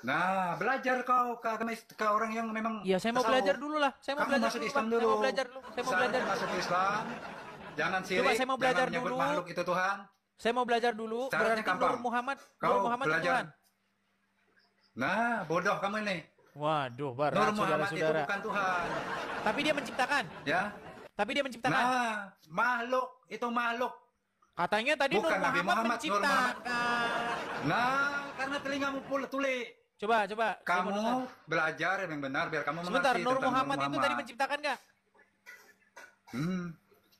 Nah, belajar kau ke orang yang memang Ya, saya mau tahu. belajar dulu lah. Saya mau Kamu belajar masuk dulu. Islam Bang. dulu. Saya mau belajar dulu. Saya mau belajar dulu. Masuk Islam. Jangan sirik. Saya mau belajar jangan menyebut dulu. makhluk itu Tuhan. Saya mau belajar dulu. Syaratnya Berarti gampang. Nur Muhammad, Kau Nur Muhammad itu belajar. Tuhan. Nah, bodoh kamu ini. Waduh, Nur berat Muhammad itu saudara-saudara. bukan Tuhan. Tapi dia menciptakan. Ya. Tapi dia menciptakan. Nah, makhluk itu makhluk. Katanya tadi Bukan Nur Nabi Muhammad Muhammad, Nur Muhammad. menciptakan. Nah, karena telingamu tuli. Coba. Saya mau dengar. Kamu belajar yang benar biar kamu Sebentar, mengerti Nur tentang Muhammad itu tadi menciptakan nggak?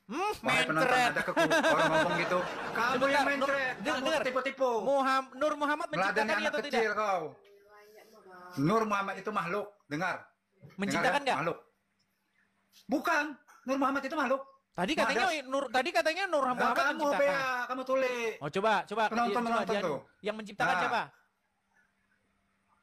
Wahai penonton, Mencret. ada orang ngomong gitu. Kamu Sebentar, yang mencret, kamu dengar. tipu-tipu. Nur Muhammad menciptakan Meladani iya anak atau kecil tidak? kau. Nur Muhammad itu makhluk, dengar. Menciptakan Dengar, nggak? Makhluk. Bukan, Nur Muhammad itu makhluk. Tadi katanya Nur Nah, Muhammad kamu menciptakan. Bea, kamu tulis. Oh, coba. Penonton Dia- tuh. Yang menciptakan Nah. siapa?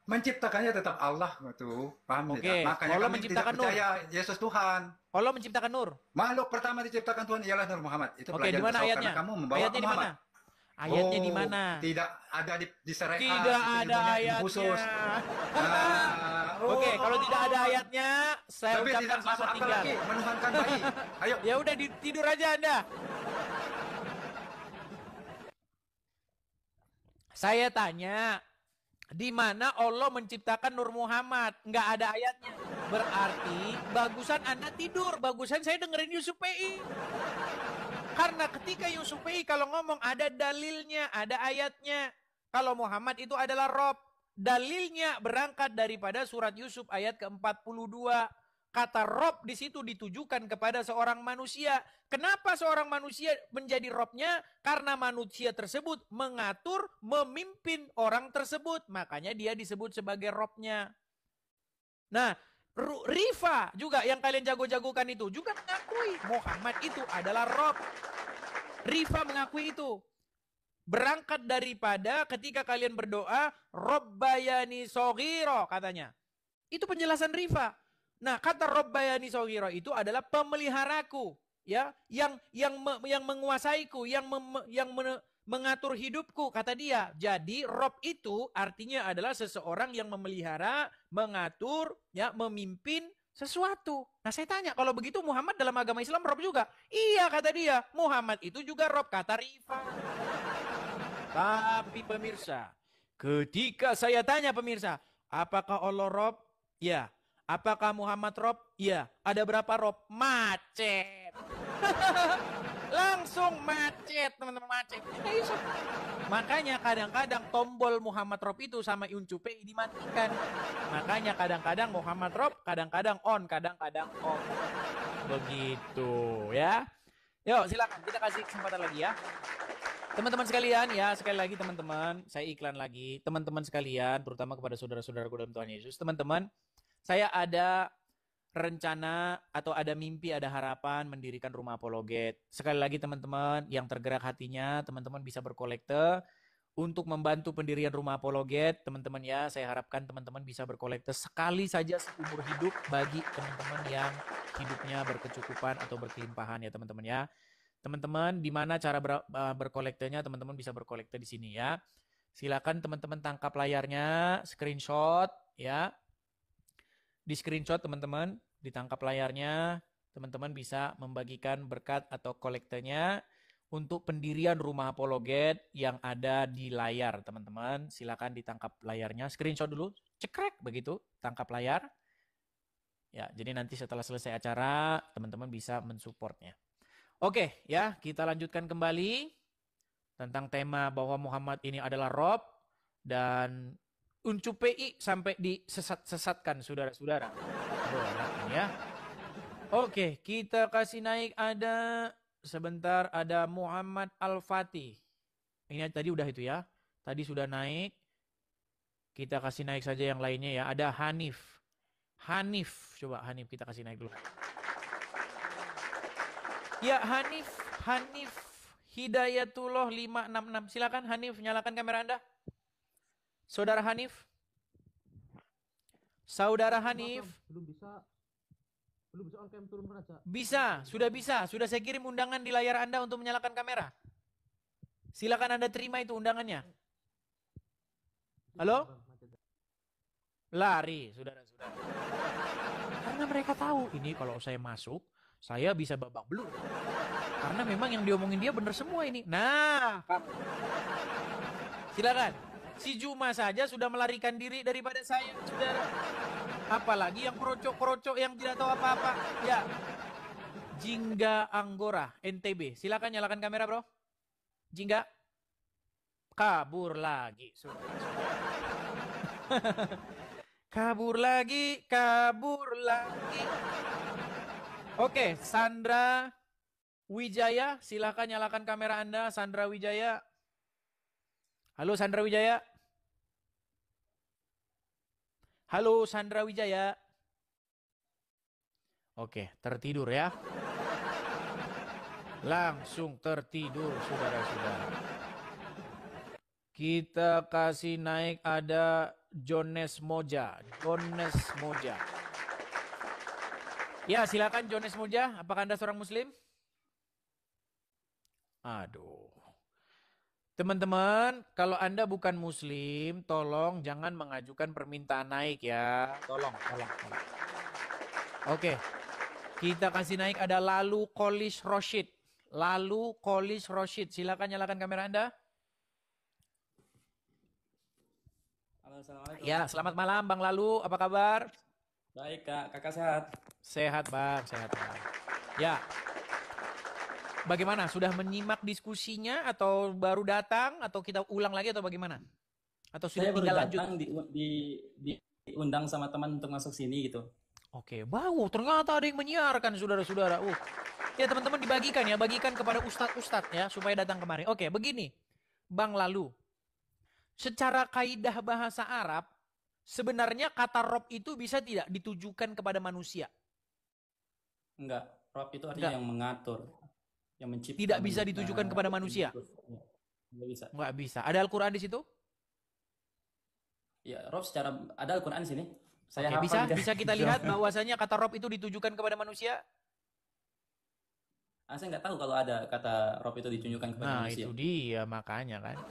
Menciptakannya tetap Allah gitu. Paham Oke, tidak? Makanya Allah kami menciptakan tidak percaya Yesus Tuhan. Allah menciptakan Nur. Makhluk pertama diciptakan Tuhan ialah Nur Muhammad. Itu Oke, pelajaran di mana besar ayatnya? karena kamu membawa Ayatnya di Muhammad. mana? Ayatnya di Oh, mana? Tidak ada di syariat. Tidak itu ada ilmunya ilmu ayatnya. khusus. Nah, Oke, kalau tidak ada ayatnya, saya Tapi ucapkan tidak masuk selamat akal tinggal. lagi menuhankan bayi. Ayo. Ya udah tidur aja Anda. Saya tanya, di mana Allah menciptakan Nur Muhammad? Nggak ada ayatnya. Berarti bagusan Anda tidur, bagusan saya dengerin Yusuf PI. Karena ketika Yusuf PI kalau ngomong ada dalilnya, ada ayatnya. Kalau Muhammad itu adalah Rob. Dalilnya berangkat daripada surat Yusuf ayat ke-42. Kata Rob di situ ditujukan kepada seorang manusia. Kenapa seorang manusia menjadi Robnya? Karena manusia tersebut mengatur, memimpin orang tersebut. Makanya dia disebut sebagai Robnya. Nah, Rifa juga yang kalian jago-jagokan itu juga mengakui Muhammad itu adalah Rob. Rifa mengakui itu. Berangkat daripada ketika kalian berdoa, Robbayani Soghiro katanya. Itu penjelasan Rifa. Nah, kata Robbayani Soghiro itu adalah pemeliharaku, ya, yang menguasaiku, yang mengatur hidupku, kata dia. Jadi Rob itu artinya adalah seseorang yang memelihara, mengatur, ya, memimpin sesuatu. Nah, saya tanya, kalau begitu Muhammad dalam agama Islam Rob juga? Iya, kata dia. Muhammad itu juga Rob, kata Rifa. Tapi pemirsa, ketika saya tanya pemirsa, apakah Allah Rob? Ya. Apakah Muhammad Rob? Ya. Ada berapa Rob? Macet. Langsung macet, teman-teman, macet. Makanya kadang-kadang tombol Muhammad Rob itu sama Uncupe dimatikan. Makanya kadang-kadang Muhammad Rob, kadang-kadang on, kadang-kadang off. Begitu ya. Yuk silakan kita kasih kesempatan lagi ya. Teman-teman sekalian ya, sekali lagi teman-teman, saya iklan lagi. Teman-teman sekalian, terutama kepada saudara-saudaraku dalam Tuhan Yesus. Teman-teman, saya ada rencana atau ada mimpi, ada harapan mendirikan rumah apologet. Sekali lagi teman-teman, yang tergerak hatinya, teman-teman bisa berkolekte untuk membantu pendirian rumah apologet. Teman-teman ya, saya harapkan teman-teman bisa berkolekte sekali saja seumur hidup bagi teman-teman yang hidupnya berkecukupan atau berkelimpahan ya teman-teman ya. Teman-teman, di mana cara berkolektenya? Teman-teman bisa berkolekte di sini ya. Silakan teman-teman tangkap layarnya, screenshot ya. Di screenshot teman-teman, ditangkap layarnya, teman-teman bisa membagikan berkat atau kolektenya untuk pendirian rumah apologet yang ada di layar teman-teman. Silakan ditangkap layarnya, screenshot dulu, cekrek begitu, tangkap layar. Ya, jadi nanti setelah selesai acara, teman-teman bisa mensupportnya. Oke, ya, kita lanjutkan kembali tentang tema bahwa Muhammad ini adalah Rob dan Uncu PI sampai disesat-sesatkan saudara-saudara. Ya. Oke, kita kasih naik ada sebentar ada Muhammad Al-Fatih. Ini tadi udah itu ya. Tadi sudah naik. Kita kasih naik saja yang lainnya ya. Ada Hanif. Hanif, coba Hanif kita kasih naik dulu. Ya, Hanif Hidayatullah 566. Silakan Hanif, nyalakan kamera Anda. Saudara Hanif. Saudara Hanif. Belum bisa on cam turun Raja. Bisa, sudah bisa. Sudah saya kirim undangan di layar Anda untuk menyalakan kamera. Silakan Anda terima itu undangannya. Halo? Lari, saudara-saudara. Karena mereka tahu, ini kalau saya masuk, saya bisa babak belur. Karena memang yang diomongin dia benar semua ini. Nah, silakan. Si Juma saja sudah melarikan diri daripada saya, saudara. Apalagi yang kerocok-kerocok yang tidak tahu apa-apa. Ya, Jingga Anggora, NTB. Silakan nyalakan kamera, bro. Jingga. Kabur lagi, saudara-saudara. Kabur lagi, kabur lagi. Oke, Sandra Wijaya, silakan nyalakan kamera Anda, Sandra Wijaya. Halo Sandra Wijaya. Halo Sandra Wijaya. Oke, tertidur ya. Langsung tertidur, saudara-saudara. Kita kasih naik ada Jones Moja. Jones Moja. Ya, silakan Jones Moja. Apakah Anda seorang Muslim? Aduh. Teman-teman, kalau Anda bukan Muslim, tolong jangan mengajukan permintaan naik ya. Tolong. Oke. Kita kasih naik ada Lalu Kolis Roshid. Lalu Kolis Roshid. Silakan nyalakan kamera Anda. Halo, assalamualaikum. Ya, selamat malam Bang Lalu. Apa kabar? Baik Kak, kakak sehat. Sehat Bang, sehat Bang. Ya. Bagaimana? Sudah menyimak diskusinya atau baru datang atau kita ulang lagi atau bagaimana? Atau sudah Saya baru tinggal lanjut? datang diundang sama teman untuk masuk sini gitu. Oke, wow, ternyata ada yang menyiarkan saudara-saudara. Ya teman-teman dibagikan ya, bagikan kepada ustadz-ustadz ya supaya datang kemari. Oke, begini, Bang Lalu. Secara kaidah bahasa Arab, sebenarnya kata Rob itu bisa tidak ditujukan kepada manusia? Enggak, Rob itu artinya yang mengatur, yang mencipta. Tidak bisa ditujukan kepada manusia? Enggak bisa. Enggak bisa. Ada Al-Quran di situ? Ya, Rob secara ada Al-Quran di sini. Saya Oke, hafal bisa kita lihat bahwasanya kata Rob itu ditujukan kepada manusia? Saya nggak tahu kalau ada kata Rob itu ditunjukkan kepada Nah, manusia. itu dia makanya kan.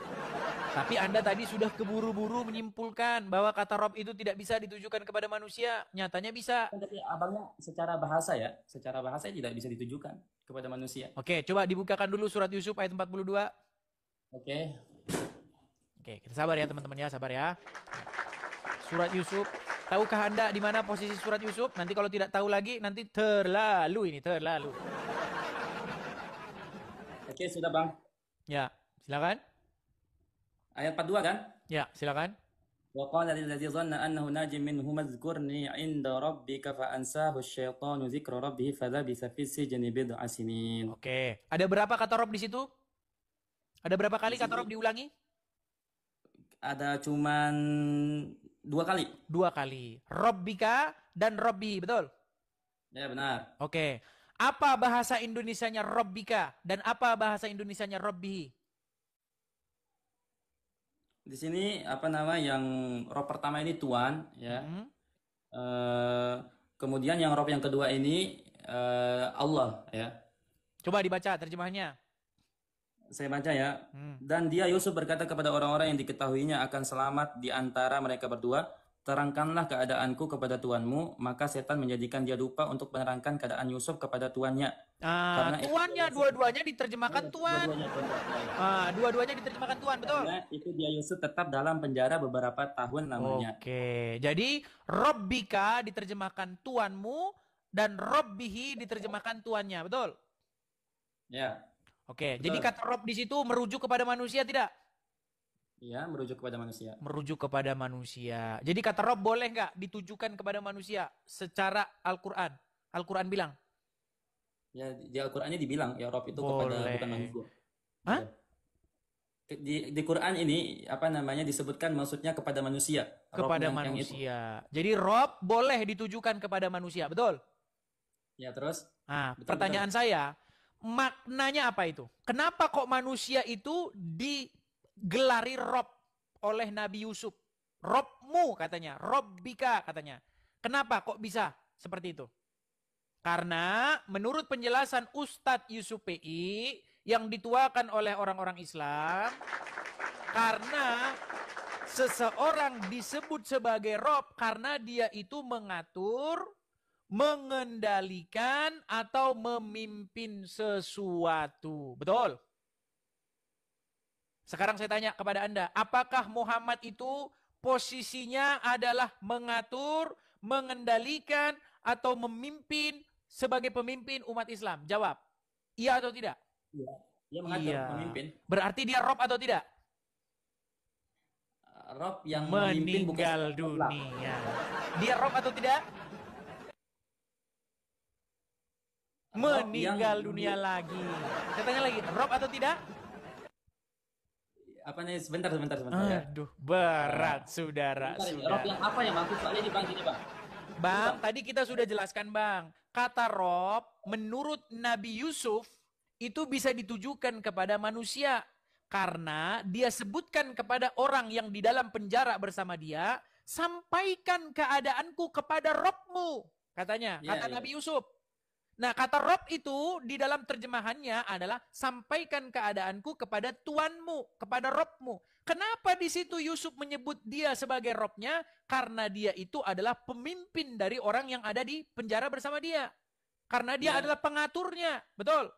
Tapi Anda tadi sudah keburu-buru menyimpulkan bahwa kata Rob itu tidak bisa ditujukan kepada manusia. Nyatanya bisa. Tapi abangnya secara bahasa tidak bisa ditujukan kepada manusia. Oke, coba dibukakan dulu surat Yusuf ayat 42. Oke. Oke, kita sabar ya teman-teman ya, sabar ya. Surat Yusuf. Tahukah Anda di mana posisi surat Yusuf? Nanti kalau tidak tahu lagi, nanti terlalu. Oke, sudah Bang. Ya, silakan. Ayat 42 kan? Ya, silakan. Wa qala lilladzi dhanna annahu najim minhum adhkurni 'inda rabbika fa ansahu asyaitanu dzikra rabbih falabisa fis sijni bid'a sinin. Oke, ada berapa kata Rob di situ? Ada berapa kali kata Rob diulangi? Ada cuman 2 kali. 2 kali. Rabbika dan Rabbi, betul? Ya, benar. Oke. Apa bahasa Indonesianya Rabbika dan apa bahasa Indonesianya Rabbihi? Di sini yang Rob pertama ini Tuhan ya. Kemudian yang Rob yang kedua ini Allah ya. Coba dibaca terjemahnya. Saya baca ya. Dan dia Yusuf berkata kepada orang-orang yang diketahuinya akan selamat di antara mereka berdua, terangkanlah keadaanku kepada tuanmu, maka setan menjadikan dia lupa untuk menerangkan keadaan Yusuf kepada tuannya. Karena tuannya dua-duanya diterjemahkan tuan. Dua-duanya diterjemahkan tuan, betul? Karena itu dia Yusuf tetap dalam penjara beberapa tahun lamanya. Oke, jadi Rabbika diterjemahkan tuanmu dan Rabbihi diterjemahkan tuannya, betul? Ya. Oke, betul. jadi kata Rob di situ merujuk kepada manusia tidak? Iya, merujuk kepada manusia. Merujuk kepada manusia. Jadi kata Rob boleh nggak ditujukan kepada manusia secara Al-Quran? Al-Quran bilang? Ya, di Al-Qurannya dibilang ya Rob itu Boleh. kepada bukan manusia. Hah? Di Quran ini disebutkan maksudnya kepada manusia. Kepada Rob yang itu. manusia. Jadi Rob boleh ditujukan kepada manusia, betul? Ya, terus? Nah, Betul, pertanyaan saya, maknanya apa itu? Kenapa kok manusia itu digelari Rob oleh Nabi Yusuf? Robmu katanya, Robbika katanya. Kenapa kok bisa seperti itu? Karena menurut penjelasan Ustadz Yusuf PI yang dituakan oleh orang-orang Islam, karena seseorang disebut sebagai Rob karena dia itu mengatur, mengendalikan, atau memimpin sesuatu. Betul? Sekarang saya tanya kepada Anda, apakah Muhammad itu posisinya adalah mengatur, mengendalikan, atau memimpin sebagai pemimpin umat Islam? Jawab. Iya atau tidak? Iya. Dia mengatur, memimpin. Berarti dia Rob atau tidak? Rob yang memimpin bukan meninggal dunia. Dia Rob atau tidak? Meninggal dunia lagi. Saya tanya lagi, Rob atau tidak? Apa nih? Sebentar ya. Aduh, berat saudara. Rob yang apa yang maksud soalnya di Bang, gini Bang. Bang, tadi kita sudah jelaskan Bang. Kata Rob, menurut Nabi Yusuf, itu bisa ditujukan kepada manusia. Karena dia sebutkan kepada orang yang di dalam penjara bersama dia, sampaikan keadaanku kepada Robmu. Katanya, kata Nabi Yusuf. Nah, kata Rob itu di dalam terjemahannya adalah sampaikan keadaanku kepada Tuanmu, kepada Robmu. Kenapa di situ Yusuf menyebut dia sebagai Robnya? Karena dia itu adalah pemimpin dari orang yang ada di penjara bersama dia. Karena dia adalah pengaturnya. Betul?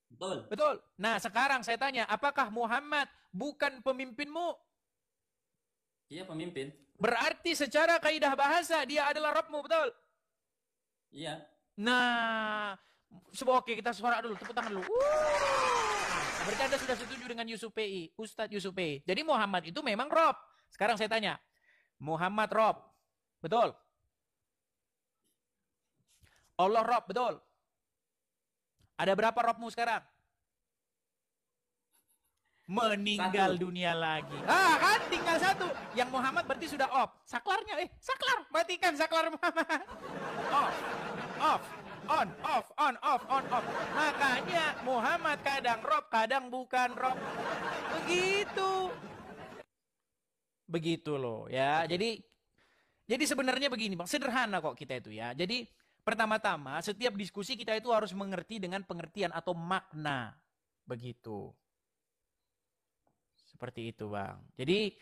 Betul. Betul. Nah, sekarang saya tanya, apakah Muhammad bukan pemimpinmu? Iya, pemimpin. Berarti secara kaidah bahasa dia adalah Robmu, betul? Iya. Nah, oke, kita suara dulu, tepuk tangan dulu. Berarti Anda sudah setuju dengan Yusuf PI, Ustadz Yusuf PI. Jadi Muhammad itu memang Rob. Sekarang saya tanya, Muhammad Rob, betul? Allah Rob, betul? Ada berapa Robmu sekarang? Meninggal dunia lagi. Kan tinggal satu. Yang Muhammad berarti sudah off. Saklarnya, saklar. Matikan saklar Muhammad. Off. On, off. Makanya Muhammad kadang Rob, kadang bukan Rob. Begitu loh ya. Jadi sebenarnya begini Bang, sederhana kok kita itu ya. Jadi pertama-tama setiap diskusi kita itu harus mengerti dengan pengertian atau makna. Begitu. Seperti itu Bang. Jadi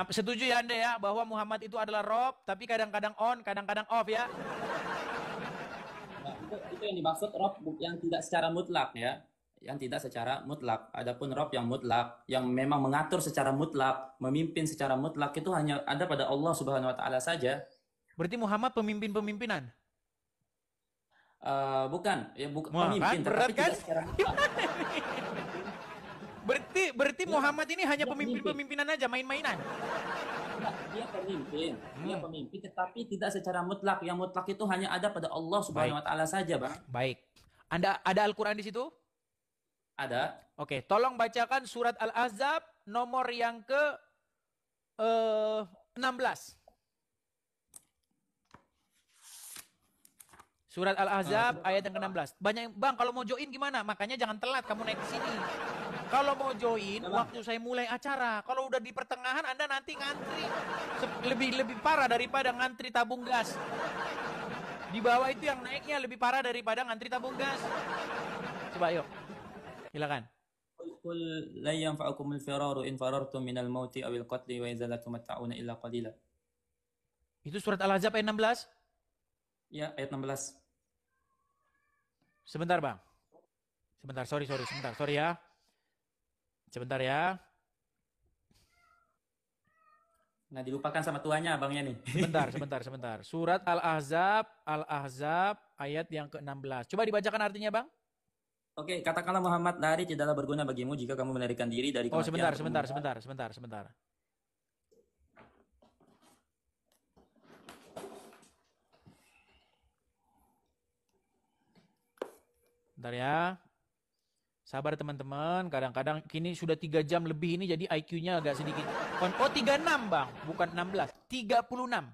setuju ya Anda ya bahwa Muhammad itu adalah Rob, tapi kadang-kadang on, kadang-kadang off ya. Nah, itu yang dimaksud Rob yang tidak secara mutlak ya. Yang tidak secara mutlak. Adapun Rob yang mutlak, yang memang mengatur secara mutlak, memimpin secara mutlak, itu hanya ada pada Allah Subhanahu wa taala saja. Berarti Muhammad pemimpin-pemimpinan? Bukan, ya Kan, pemimpin, berat tetapi kan? tidak secara mutlak. Berarti Muhammad ini hanya pemimpin-pemimpinan aja, main-mainan. Nah, dia pemimpin, tetapi tidak secara mutlak. Yang mutlak itu hanya ada pada Allah Subhanahu wa taala saja, Bang. Baik. Anda ada Al-Qur'an di situ? Ada. Oke, tolong bacakan surat Al-Ahzab nomor yang ke 16. Surat Al-Ahzab ayat yang ke-16. Banyak Bang, kalau mau join gimana? Makanya jangan telat kamu naik ke sini. Kalau mau join waktu saya mulai acara. Kalau udah di pertengahan Anda nanti ngantri. Lebih parah daripada ngantri tabung gas. Di bawah itu yang naiknya lebih parah daripada ngantri tabung gas. Coba yuk. Silakan. Qul la yanfa'ukumul firaru in farartum minal mauti awil qatli wa idza la tumatta'una illa qalila. Itu surat Al-Ahzab ayat 16? Ya, ayat 16. Sebentar Bang. Sebentar, sorry ya. Sebentar ya. Nah, dilupakan sama tuanya abangnya nih. Sebentar. Surat Al-Ahzab ayat yang ke-16. Coba dibacakan artinya Bang. Oke, katakanlah Muhammad, lari tidaklah berguna bagimu jika kamu melarikan diri dari kematian. Sebentar. Bentar ya. Sabar teman-teman, kadang-kadang kini sudah 3 jam lebih ini jadi IQ-nya agak sedikit. Oh 36 Bang, bukan 16, 36.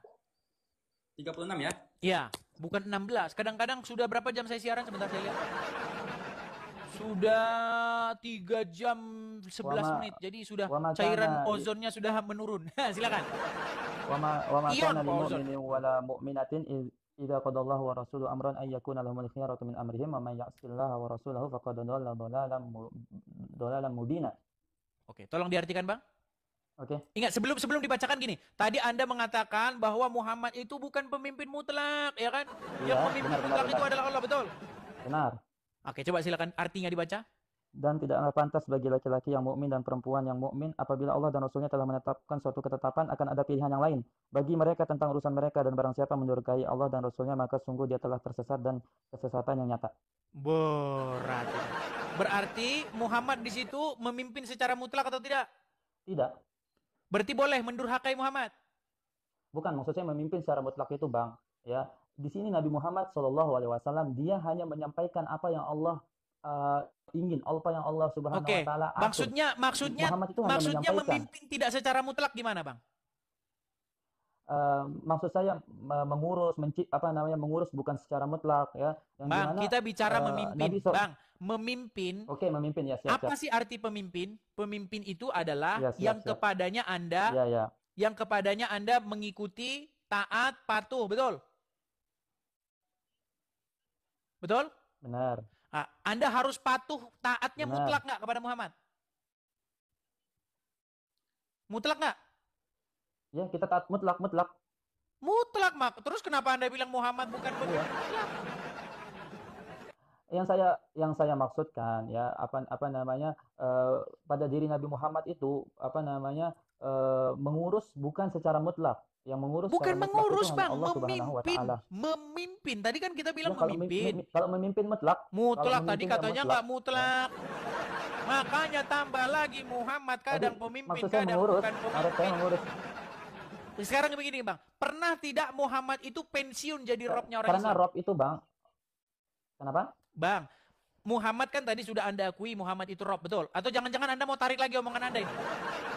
36 ya? Iya, bukan 16. Kadang-kadang sudah berapa jam saya siaran, sebentar saya lihat. Sudah 3 jam 11 menit, jadi sudah cairan ozonnya sudah menurun. Silakan. وما كان لمؤمن ولا مؤمنة idza qadallahu wa rasuluhu amran ay yakuna lahumul khiyaratu min amrihim wa may ya'sillaha wa rasulahu faqad dhalla dhalalan mubina. Oke, tolong diartikan Bang. Oke. Ingat sebelum dibacakan gini. Tadi Anda mengatakan bahwa Muhammad itu bukan pemimpin mutlak, ya kan? Iya, Yang pemimpin benar, mutlak benar. itu adalah Allah, betul? Benar. Oke, coba silakan artinya dibaca. Dan tidaklah pantas bagi laki-laki yang mukmin dan perempuan yang mukmin apabila Allah dan Rasulnya telah menetapkan suatu ketetapan akan ada pilihan yang lain bagi mereka tentang urusan mereka, dan barang siapa mendurhakai Allah dan Rasulnya maka sungguh dia telah tersesat dan kesesatan yang nyata. Berarti Muhammad di situ memimpin secara mutlak atau tidak? Tidak. Berarti boleh mendurhakai Muhammad? Bukan, maksudnya memimpin secara mutlak itu Bang. Ya, di sini Nabi Muhammad SAW dia hanya menyampaikan apa yang Allah ingin, apa yang Allah Subhanahu Oke. wa taala atur. Maksudnya Muhammad itu hanya maksudnya menyampaikan. memimpin tidak secara mutlak gimana, Bang? Maksud saya mengurus bukan secara mutlak ya. Yang Bang, dimana, kita bicara memimpin. Bang, memimpin. Oke, memimpin ya, siap. Apa sih arti pemimpin? Pemimpin itu adalah Ya, siap, yang siap. kepadanya Anda Ya. yang kepadanya Anda mengikuti, taat, patuh, betul? Betul? Benar. Anda harus patuh, taatnya Benar. mutlak nggak kepada Muhammad? Mutlak nggak? Ya, kita taat mutlak. Mutlak, Mak. Terus kenapa Anda bilang Muhammad bukan pemimpin mutlak? Yang saya maksudkan ya pada diri Nabi Muhammad itu mengurus bukan secara mutlak. Yang mengurus Bukan secara mutlak mengurus, itu hanya Bang, Allah Subhanahu wa memimpin. taala. Memimpin. Tadi kan kita bilang Ya, kalau memimpin. kalau memimpin mutlak. Mutlak Kalau tadi memimpin katanya mutlak. nggak mutlak. Makanya tambah lagi Muhammad kadang pemimpin, Maksud saya kadang mengurus. bukan Harus saya pemimpin. mengurus. Sekarang begini, Bang. Pernah tidak Muhammad itu pensiun jadi robnya orang Karena Islam? Rob itu Bang. Kenapa? Bang, Muhammad kan tadi sudah Anda akui Muhammad itu rob, betul? Atau jangan-jangan Anda mau tarik lagi omongan Anda ini?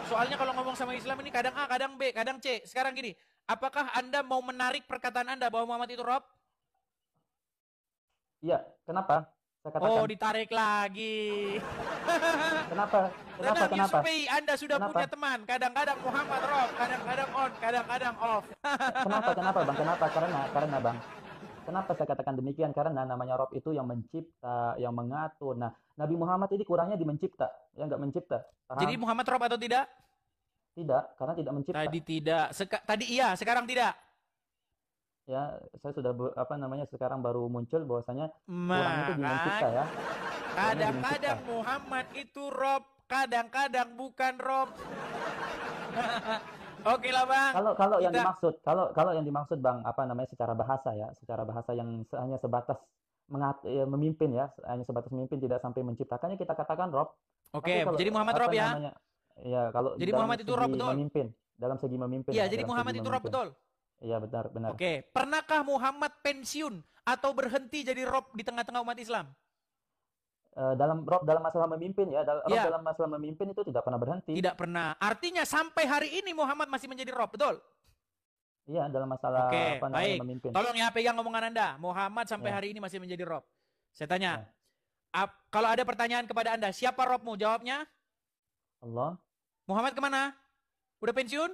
Soalnya kalau ngomong sama Islam ini kadang A, kadang B, kadang C. Sekarang gini, apakah Anda mau menarik perkataan Anda bahwa Muhammad itu rob? Iya, kenapa? Saya katakan. Oh, ditarik lagi. Kenapa? Tenang, Kenapa? Yusufi, Anda sudah Kenapa? punya teman. Kadang-kadang Muhammad rob, kadang-kadang on, kadang-kadang off. Kenapa Bang? Kenapa? Karena Bang. Kenapa saya katakan demikian? Karena namanya Rob itu yang mencipta, yang mengatur. Nah, Nabi Muhammad ini kurangnya di mencipta, ya nggak mencipta. Paham? Jadi Muhammad rob atau tidak? Tidak, karena tidak mencipta. Tadi tidak. Tadi iya, sekarang tidak. Ya, saya sudah sekarang baru muncul bahwasanya kurangnya itu di mencipta ya. Kadang-kadang Muhammad itu rob, kadang-kadang bukan rob. Oke lah, Bang. Kalau yang dimaksud Bang, secara bahasa yang hanya sebatas memimpin ya, hanya sebatas memimpin, tidak sampai menciptakannya kita katakan rob. Oke, jadi Muhammad rob ya? Ya, kalau jadi Muhammad itu rob, betul? Dalam segi memimpin. Iya, jadi Muhammad itu rob, betul? Iya, benar. Oke, pernahkah Muhammad pensiun atau berhenti jadi rob di tengah-tengah umat Islam? Dalam masalah memimpin ya, dalam masalah memimpin itu tidak pernah berhenti. Tidak pernah. Artinya sampai hari ini Muhammad masih menjadi rob, betul? Iya, dalam masalah baik. memimpin. Tolong ya pegang omongan Anda. Muhammad sampai hari ini masih menjadi rob. Saya tanya, kalau ada pertanyaan kepada Anda, siapa robmu? Jawabnya? Allah. Muhammad kemana? Udah pensiun?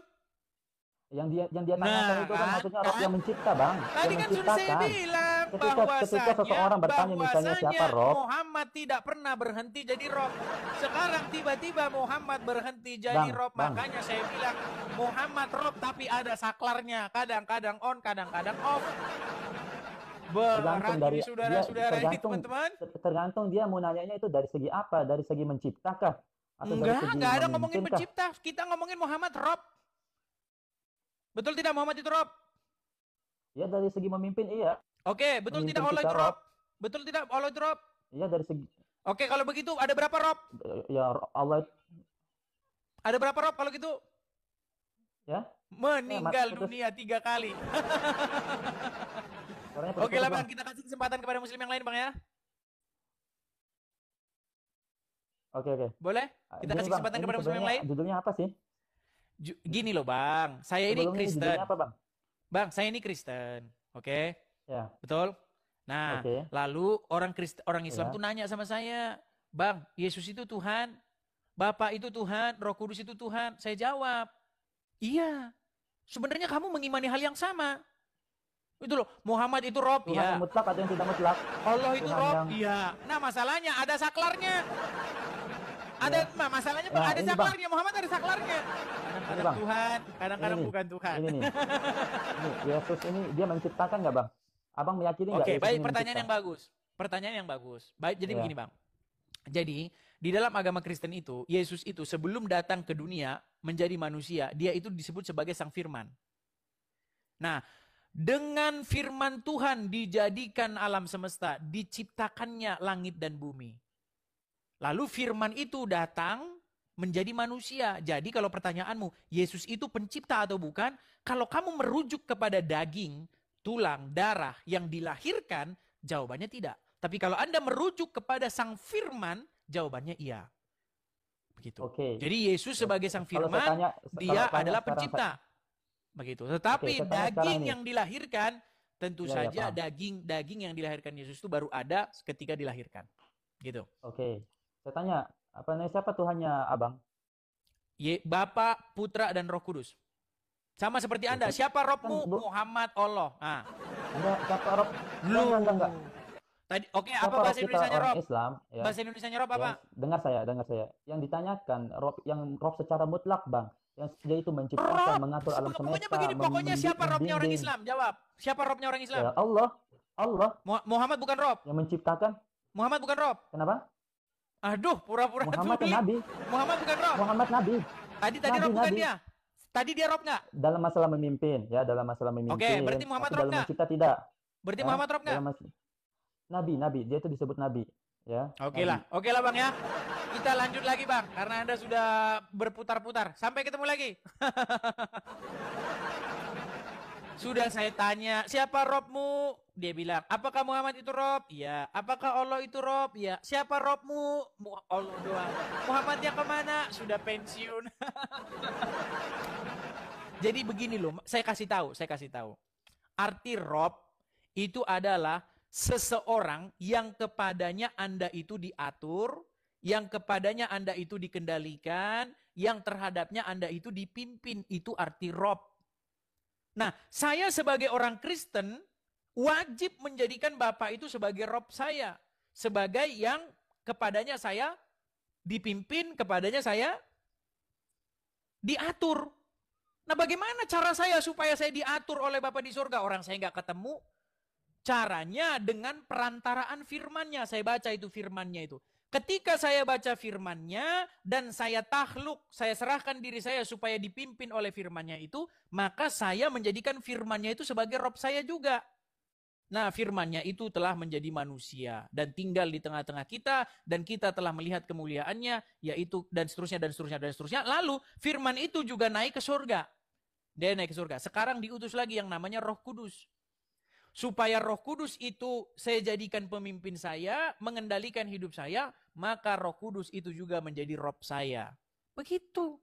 Yang dia tanyakan itu kan maksudnya Rob yang mencipta, Bang. Tadi kan sudah saya bilang ketika seseorang bertanya misalnya siapa Rob, Muhammad tidak pernah berhenti jadi Rob. Sekarang tiba-tiba Muhammad berhenti jadi Rob. Makanya saya bilang Muhammad Rob tapi ada saklarnya. Kadang-kadang on, kadang-kadang off. tergantung dari saudara-saudara ini, teman-teman. Tergantung dia mau nanyanya itu dari segi apa? Dari segi menciptakah? Atau Enggak ada ngomongin pencipta. Kita ngomongin Muhammad Rob. Betul tidak Muhammad itu Rob? Ya, dari segi memimpin iya. Oke, betul memimpin tidak Allah itu Rob? Rob? Betul tidak Allah itu Rob? Iya, dari segi. Oke, kalau begitu ada berapa Rob? Ya, Allah. Ada berapa Rob kalau gitu? Ya. Meninggal dunia 3 kali. Oke lah Bang, kita kasih kesempatan kepada muslim yang lain Bang ya. Oke. Boleh? Kita kasih kesempatan kepada muslim yang lain. Judulnya apa sih? Gini loh Bang, saya ini Kristen. Judulnya apa Bang? Bang, saya ini Kristen. Oke? Ya. Betul? Nah, lalu orang Islam tuh nanya sama saya, Bang, Yesus itu Tuhan, Bapa itu Tuhan, Roh Kudus itu Tuhan. Saya jawab, iya. Sebenarnya kamu mengimani hal yang sama. Itu loh, Muhammad itu Rob, Tuhan ya. yang mutlak atau yang tidak mutlak? Allah itu Tuhan Rob, yang- iya. Nah masalahnya ada saklarnya. Ada masalahnya Bang, Nah, ada ini, Bang. saklarnya. Muhammad ada saklarnya. Kadang-kadang Bang. Tuhan, kadang-kadang Ini nih. bukan Tuhan. Ini nih. Ini, Yesus ini dia menciptakan nggak Bang? Abang meyakini nggak? Oke, Yesus baik, ini pertanyaan yang mencipta? bagus. Pertanyaan yang bagus. Baik, jadi Ya. begini Bang. Jadi, di dalam agama Kristen itu, Yesus itu sebelum datang ke dunia menjadi manusia, dia itu disebut sebagai Sang Firman. Nah, dengan firman Tuhan dijadikan alam semesta, diciptakannya langit dan bumi. Lalu firman itu datang menjadi manusia. Jadi kalau pertanyaanmu, Yesus itu pencipta atau bukan? Kalau kamu merujuk kepada daging, tulang, darah yang dilahirkan, jawabannya tidak. Tapi kalau Anda merujuk kepada Sang Firman, jawabannya iya. Begitu. Oke. Jadi Yesus sebagai Sang Kalau saya Firman, tanya- dia kalau tanya adalah sekarang pencipta. Begitu. Tetapi Oke, saya tanya sekarang daging ini. yang dilahirkan, tentu Iya, iya, saja paham. daging yang dilahirkan Yesus itu baru ada ketika dilahirkan. Gitu. Oke. Saya tanya, apa namanya, siapa Tuhannya Abang? Bapa, Putra, dan Roh Kudus. Sama seperti Anda. Siapa Robmu? Muhammad Allah. Nah. Enggak, siapa Rob? Lu. Enggak. Tadi, oke, Siapa apa Rob bahasa kita Indonesianya orang Rob? Islam? Ya. Bahasa Indonesianya Rob apa? Dengar saya. Yang ditanyakan Rob, yang Rob secara mutlak Bang, yang dia itu menciptakan, mengatur alam semesta. Pokoknya siapa Robnya orang Islam? Jawab. Siapa Robnya orang Islam? Ya, Allah. Muhammad bukan Rob. Yang menciptakan. Muhammad bukan Rob. Kenapa? Aduh, pura-pura Muhammad tuli. kan Nabi. Muhammad bukan Rob. Muhammad Nabi. Tadi Nabi, Rob bukan Nabi. dia. Tadi dia Rob nggak? Dalam masalah memimpin, ya, dalam masalah memimpin. Oke, berarti Muhammad tapi Rob dalam nggak? mencipta tidak. Berarti Ya, Muhammad Rob nggak? Nabi, dia itu disebut Nabi. Ya. Oke lah Bang ya. Kita lanjut lagi Bang, karena Anda sudah berputar-putar. Sampai ketemu lagi. Sudah saya tanya, siapa Robmu? Dia bilang, apakah Muhammad itu Rob? Iya. Apakah Allah itu Rob? Iya. Siapa Robmu? Allah doang. Muhammadnya kemana? Sudah pensiun. Jadi begini loh, saya kasih tahu. Arti Rob itu adalah seseorang yang kepadanya Anda itu diatur, yang kepadanya Anda itu dikendalikan, yang terhadapnya Anda itu dipimpin. Itu arti Rob. Nah, saya sebagai orang Kristen wajib menjadikan Bapak itu sebagai Rob saya. Sebagai yang kepadanya saya dipimpin, kepadanya saya diatur. Nah, bagaimana cara saya supaya saya diatur oleh Bapa di surga? Orang saya nggak ketemu. Caranya dengan perantaraan firman-Nya. Saya baca itu firman-Nya itu. Ketika saya baca firman-Nya dan saya takluk, saya serahkan diri saya supaya dipimpin oleh firman-Nya itu, maka saya menjadikan firman-Nya itu sebagai Rob saya juga. Nah, firman-Nya itu telah menjadi manusia dan tinggal di tengah-tengah kita, dan kita telah melihat kemuliaannya, yaitu dan seterusnya. Lalu firman itu juga naik ke surga. Dia naik ke surga. Sekarang diutus lagi yang namanya Roh Kudus. Supaya Roh Kudus itu saya jadikan pemimpin saya, mengendalikan hidup saya, maka Roh Kudus itu juga menjadi Rob saya. Begitu.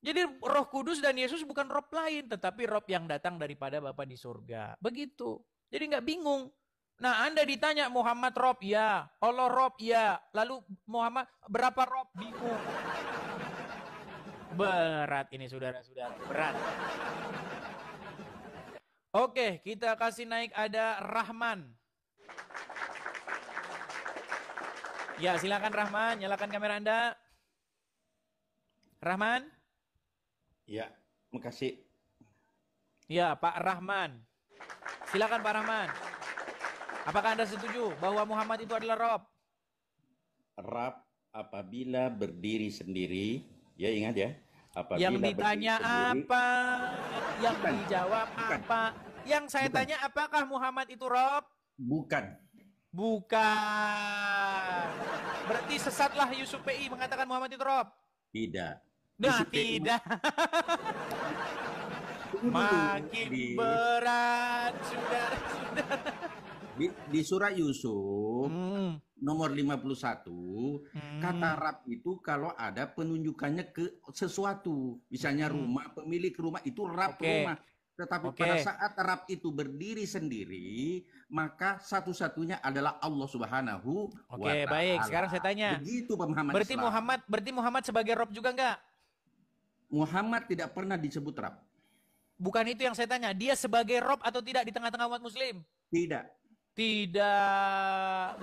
Jadi Roh Kudus dan Yesus bukan Rob lain, tetapi Rob yang datang daripada Bapa di surga. Begitu. Jadi nggak bingung. Nah, Anda ditanya Muhammad Rob, ya. Allah Rob, ya. Lalu Muhammad berapa Rob? Bingung. Berat ini saudara-saudara, berat. Oke, kita kasih naik ada Rahman. Ya, silakan Rahman, nyalakan kamera Anda. Rahman? Ya, makasih. Ya, Pak Rahman. Silakan Pak Rahman. Apakah Anda setuju bahwa Muhammad itu adalah Rob? Rob apabila berdiri sendiri, ya ingat ya. Apabila Yang ditanya berdiri sendiri, apa? Yang dijawab apa? Yang saya tanya apakah Muhammad itu Rob? Bukan. Bukan. Berarti sesatlah Yusuf PI mengatakan Muhammad itu Rob? Tidak. Nah, Yusuf PI tidak. Makin berat, saudara-saudara. Di surah Yusuf nomor 51 kata Rab itu kalau ada penunjukannya ke sesuatu, misalnya rumah, pemilik rumah itu Rab rumah. Tetapi pada saat Rab itu berdiri sendiri, maka satu-satunya adalah Allah Subhanahu wa Ta'ala. Baik. Sekarang saya tanya. Begitu pemahaman berarti Islam. Berarti Muhammad sebagai Rob juga enggak? Muhammad tidak pernah disebut Rab. Bukan itu yang saya tanya. Dia sebagai Rob atau tidak di tengah-tengah umat muslim? Tidak. Tidak.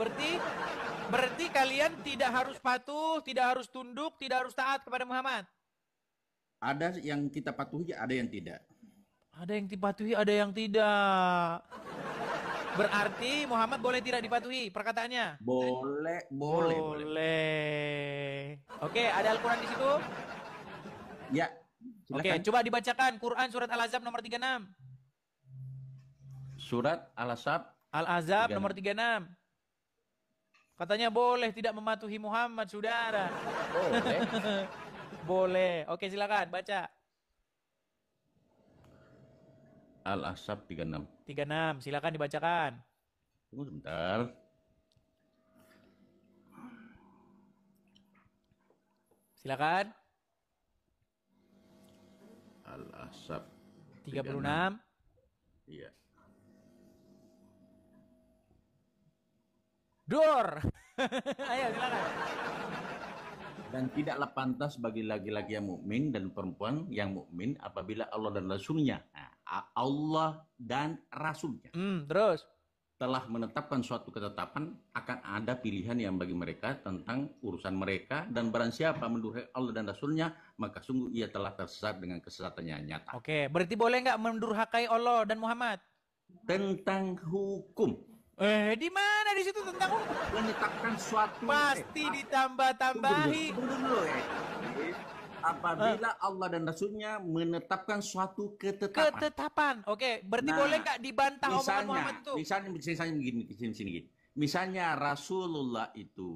Berarti kalian tidak harus patuh, tidak harus tunduk, tidak harus taat kepada Muhammad. Ada yang kita patuhi, ada yang tidak. Ada yang dipatuhi, ada yang tidak. Berarti Muhammad boleh tidak dipatuhi perkataannya? Boleh. Oke, ada Al-Quran di situ? Ya. Oke, Silakan. coba dibacakan Quran surat Al-Ahzab nomor 36. Surat Al-Ahzab. Al-Ahzab nomor 36. Katanya boleh tidak mematuhi Muhammad, saudara. Boleh. Boleh. Oke, silakan baca. Al-Ahzab 36. 36, silakan dibacakan. Tunggu sebentar. Silakan. Al-Ahzab 36. Iya. Dor. Ayo silakan. Dan tidaklah pantas bagi laki-laki yang mukmin dan perempuan yang mukmin apabila Allah dan Rasulnya, Allah dan Rasulnya, terus telah menetapkan suatu ketetapan, akan ada pilihan yang bagi mereka tentang urusan mereka, dan barang siapa mendurhakai Allah dan Rasulnya, maka sungguh ia telah tersesat dengan kesesatannya nyata. Oke, berarti boleh nggak mendurhakai Allah dan Muhammad? Tentang hukum. Di mana di situ tentang hukum? Menetapkan suatu. Pasti ditambah-tambahi. Tunggu dulu ya. Apabila Allah dan Rasulnya menetapkan suatu ketetapan. Ketetapan. Oke, berarti boleh nggak dibantah omongan Muhammad itu? Misalnya begini. Misalnya Rasulullah itu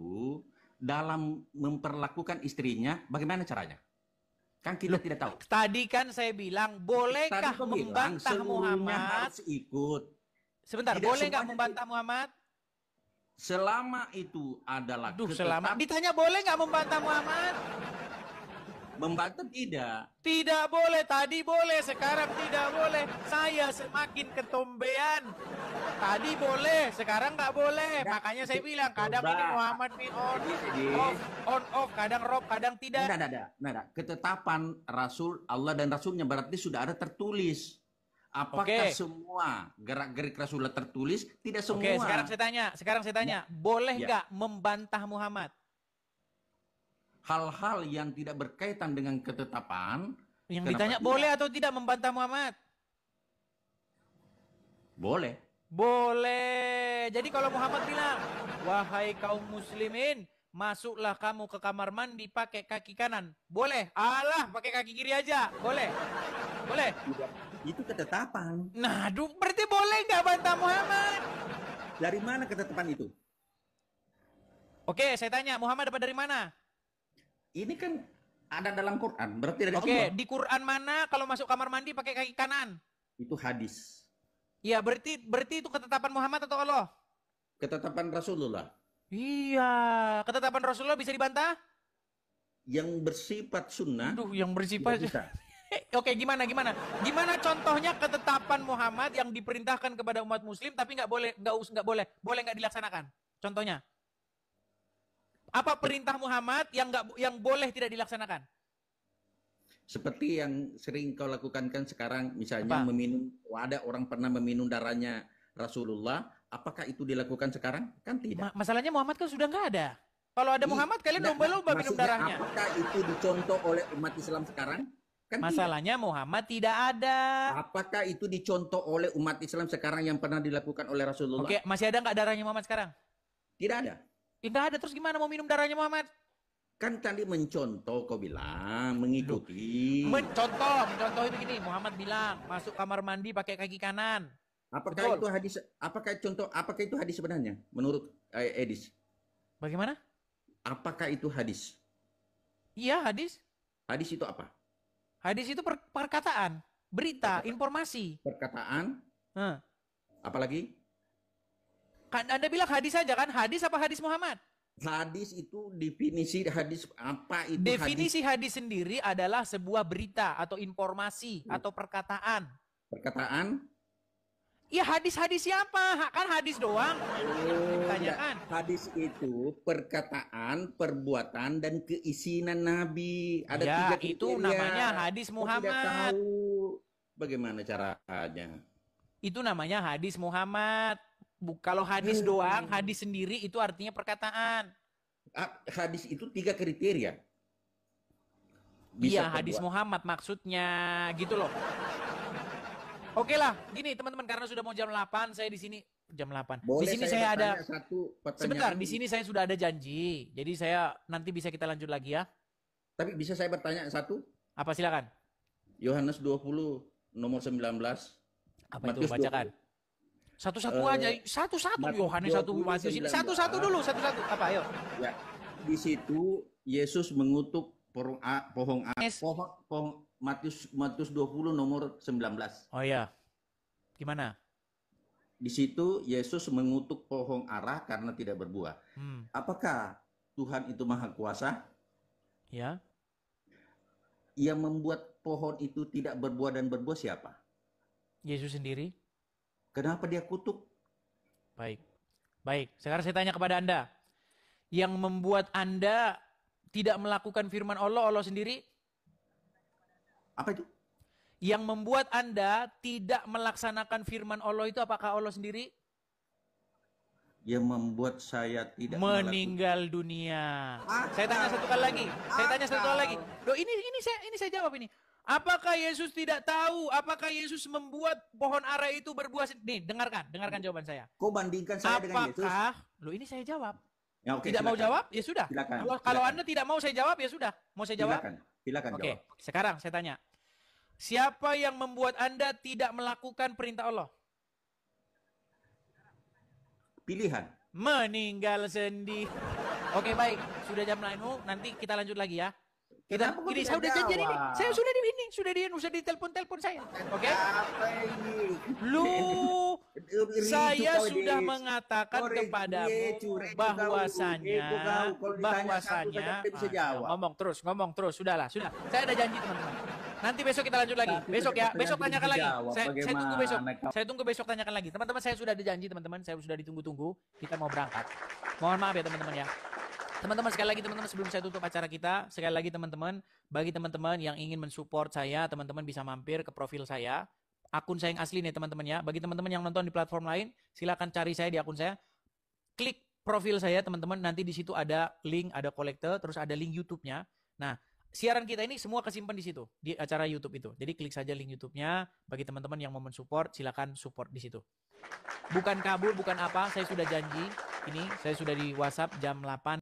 dalam memperlakukan istrinya, bagaimana caranya? Kan kita tidak tahu. Tadi kan saya bilang, bolehkah membantah Muhammad? Harus ikut. Sebentar, Tidak boleh nggak semuanya membantah Muhammad? Selama itu adalah Selama ditanya boleh nggak membantah Muhammad? Membantah tidak. Tidak boleh, tadi boleh, sekarang tidak boleh. Saya semakin ketombean. Tadi boleh, sekarang nggak boleh. Makanya saya bilang, kadang ini Muhammad nih on off, kadang Rob, kadang tidak. Nada. Ketetapan Rasul, Allah dan Rasulnya berarti sudah ada tertulis. Apakah semua gerak-gerik Rasulullah tertulis? Tidak semua. Oke, sekarang saya tanya, boleh nggak membantah Muhammad? Hal-hal yang tidak berkaitan dengan ketetapan. Yang ditanya boleh atau tidak membantah Muhammad? Boleh. Boleh. Jadi kalau Muhammad bilang, wahai kaum muslimin, masuklah kamu ke kamar mandi pakai kaki kanan. Boleh. Alah, pakai kaki kiri aja. Boleh. Boleh. Itu ketetapan. Nah, berarti boleh nggak bantah Muhammad? Dari mana ketetapan itu? Oke, saya tanya, Muhammad dapat dari mana? Ini kan ada dalam Quran, berarti dari Allah. Oke, di Quran mana kalau masuk kamar mandi pakai kaki kanan? Itu hadis. Iya, berarti itu ketetapan Muhammad atau Allah? Ketetapan Rasulullah. Iya, ketetapan Rasulullah bisa dibantah? Yang bersifat sunnah. Aduh, yang bersifat. Oke, gimana? Gimana contohnya ketetapan Muhammad yang diperintahkan kepada umat Muslim tapi nggak boleh nggak dilaksanakan? Contohnya? Apa perintah Muhammad yang boleh tidak dilaksanakan? Seperti yang sering kau lakukan kan sekarang, misalnya ada orang pernah meminum darahnya Rasulullah, apakah itu dilakukan sekarang? Kan tidak. Masalahnya Muhammad kan sudah nggak ada. Kalau ada Muhammad, kalian lomba-lomba minum darahnya. Apakah itu dicontoh oleh umat Islam sekarang? Kan masalahnya tidak. Muhammad tidak ada. Apakah itu dicontoh oleh umat Islam sekarang yang pernah dilakukan oleh Rasulullah? Oke, masih ada nggak darahnya Muhammad sekarang? Tidak ada. Nggak ada, terus gimana mau minum darahnya Muhammad? Kan tadi mencontoh, kau bilang mengikuti. Mencontoh itu gini, Muhammad bilang masuk kamar mandi pakai kaki kanan. Apakah itu hadis? Apakah itu hadis sebenarnya menurut Edis? Bagaimana? Apakah itu hadis? Iya, hadis. Hadis itu apa? Hadis itu perkataan, berita, informasi. Perkataan. Apalagi? Kan Anda bilang hadis saja kan? Hadis apa hadis Muhammad? Hadis itu definisi hadis apa itu? Definisi hadis sendiri adalah sebuah berita atau informasi atau perkataan. Perkataan? Ya hadis-hadis siapa? Kan hadis doang. Tanyakan. Hadis itu perkataan, perbuatan, dan keisinan Nabi. Ada ya, tiga itu kriteria. namanya hadis Muhammad. Bagaimana caranya? Itu namanya hadis Muhammad. Kalau hadis doang, hadis sendiri itu artinya perkataan. Hadis itu 3 kriteria. Iya, hadis Muhammad maksudnya gitu loh. Oke lah, gini teman-teman, karena sudah mau jam 8, saya di sini jam 8. Boleh di sini saya ada satu pertanyaan. Sebentar, di sini saya sudah ada janji. Jadi saya nanti bisa kita lanjut lagi ya. Tapi bisa saya bertanya satu? Apa, silakan. Yohanes 20 nomor 19. Apa itu, bacakan? Satu-satu aja, satu-satu. Yohanes 1, Matius ini. Satu-satu dulu, satu-satu. Apa, ayo. Ya, di situ Yesus mengutuk Matius 20 nomor 19. Oh ya. Gimana? Di situ Yesus mengutuk pohon ara karena tidak berbuah. Apakah Tuhan itu maha kuasa? Ya. Yang membuat pohon itu tidak berbuah dan berbuah siapa? Yesus sendiri. Kenapa dia kutuk? Baik. Baik, sekarang saya tanya kepada Anda. Yang membuat Anda tidak melakukan firman Allah sendiri? Apa itu? Yang membuat Anda tidak melaksanakan firman Allah itu apakah Allah sendiri? Yang membuat saya tidak meninggal dunia. Saya tanya satu kali lagi. Loh, ini saya jawab ini. Apakah Yesus tidak tahu? Apakah Yesus membuat pohon ara itu berbuah? Nih, dengarkan jawaban saya. Kau bandingkan saya dengan Yesus? Loh, ini saya jawab. Ya, oke, tidak silakan. mau jawab? Ya sudah. Kalau Anda tidak mau saya jawab, ya sudah. Mau saya jawab? Silakan Oke, jawab. sekarang saya tanya. Siapa yang membuat Anda tidak melakukan perintah Allah? Pilihan. Meninggal sendiri. Oke, baik. Sudah jam 9, nanti kita lanjut lagi ya. Ini saya udah janjian ini. Saya sudah ditelepon saya. Oke? Lu saya sudah mengatakan kepadamu bahwasanya ngomong terus. Sudahlah. Saya ada janji, teman-teman. Nanti besok kita lanjut lagi. Besok ya. Besok tanyakan lagi. Saya tunggu besok. Saya tunggu besok tanyakan lagi. Teman-teman, saya sudah ada janji, teman-teman. Saya sudah ditunggu-tunggu. Kita mau berangkat. Mohon maaf ya, teman-teman ya. Teman-teman, sekali lagi teman-teman, sebelum saya tutup acara kita, sekali lagi teman-teman, bagi teman-teman yang ingin mensupport saya, teman-teman bisa mampir ke profil saya. Akun saya yang asli nih teman-teman ya. Bagi teman-teman yang nonton di platform lain, silakan cari saya di akun saya. Klik profil saya teman-teman, nanti di situ ada link, ada kolektor, terus ada link YouTube-nya. Nah, siaran kita ini semua kesimpan di situ, di acara YouTube itu. Jadi klik saja link YouTube-nya. Bagi teman-teman yang mau mensupport, silakan support di situ. Bukan kabur, bukan apa, saya sudah janji. Ini saya sudah di WhatsApp jam 8.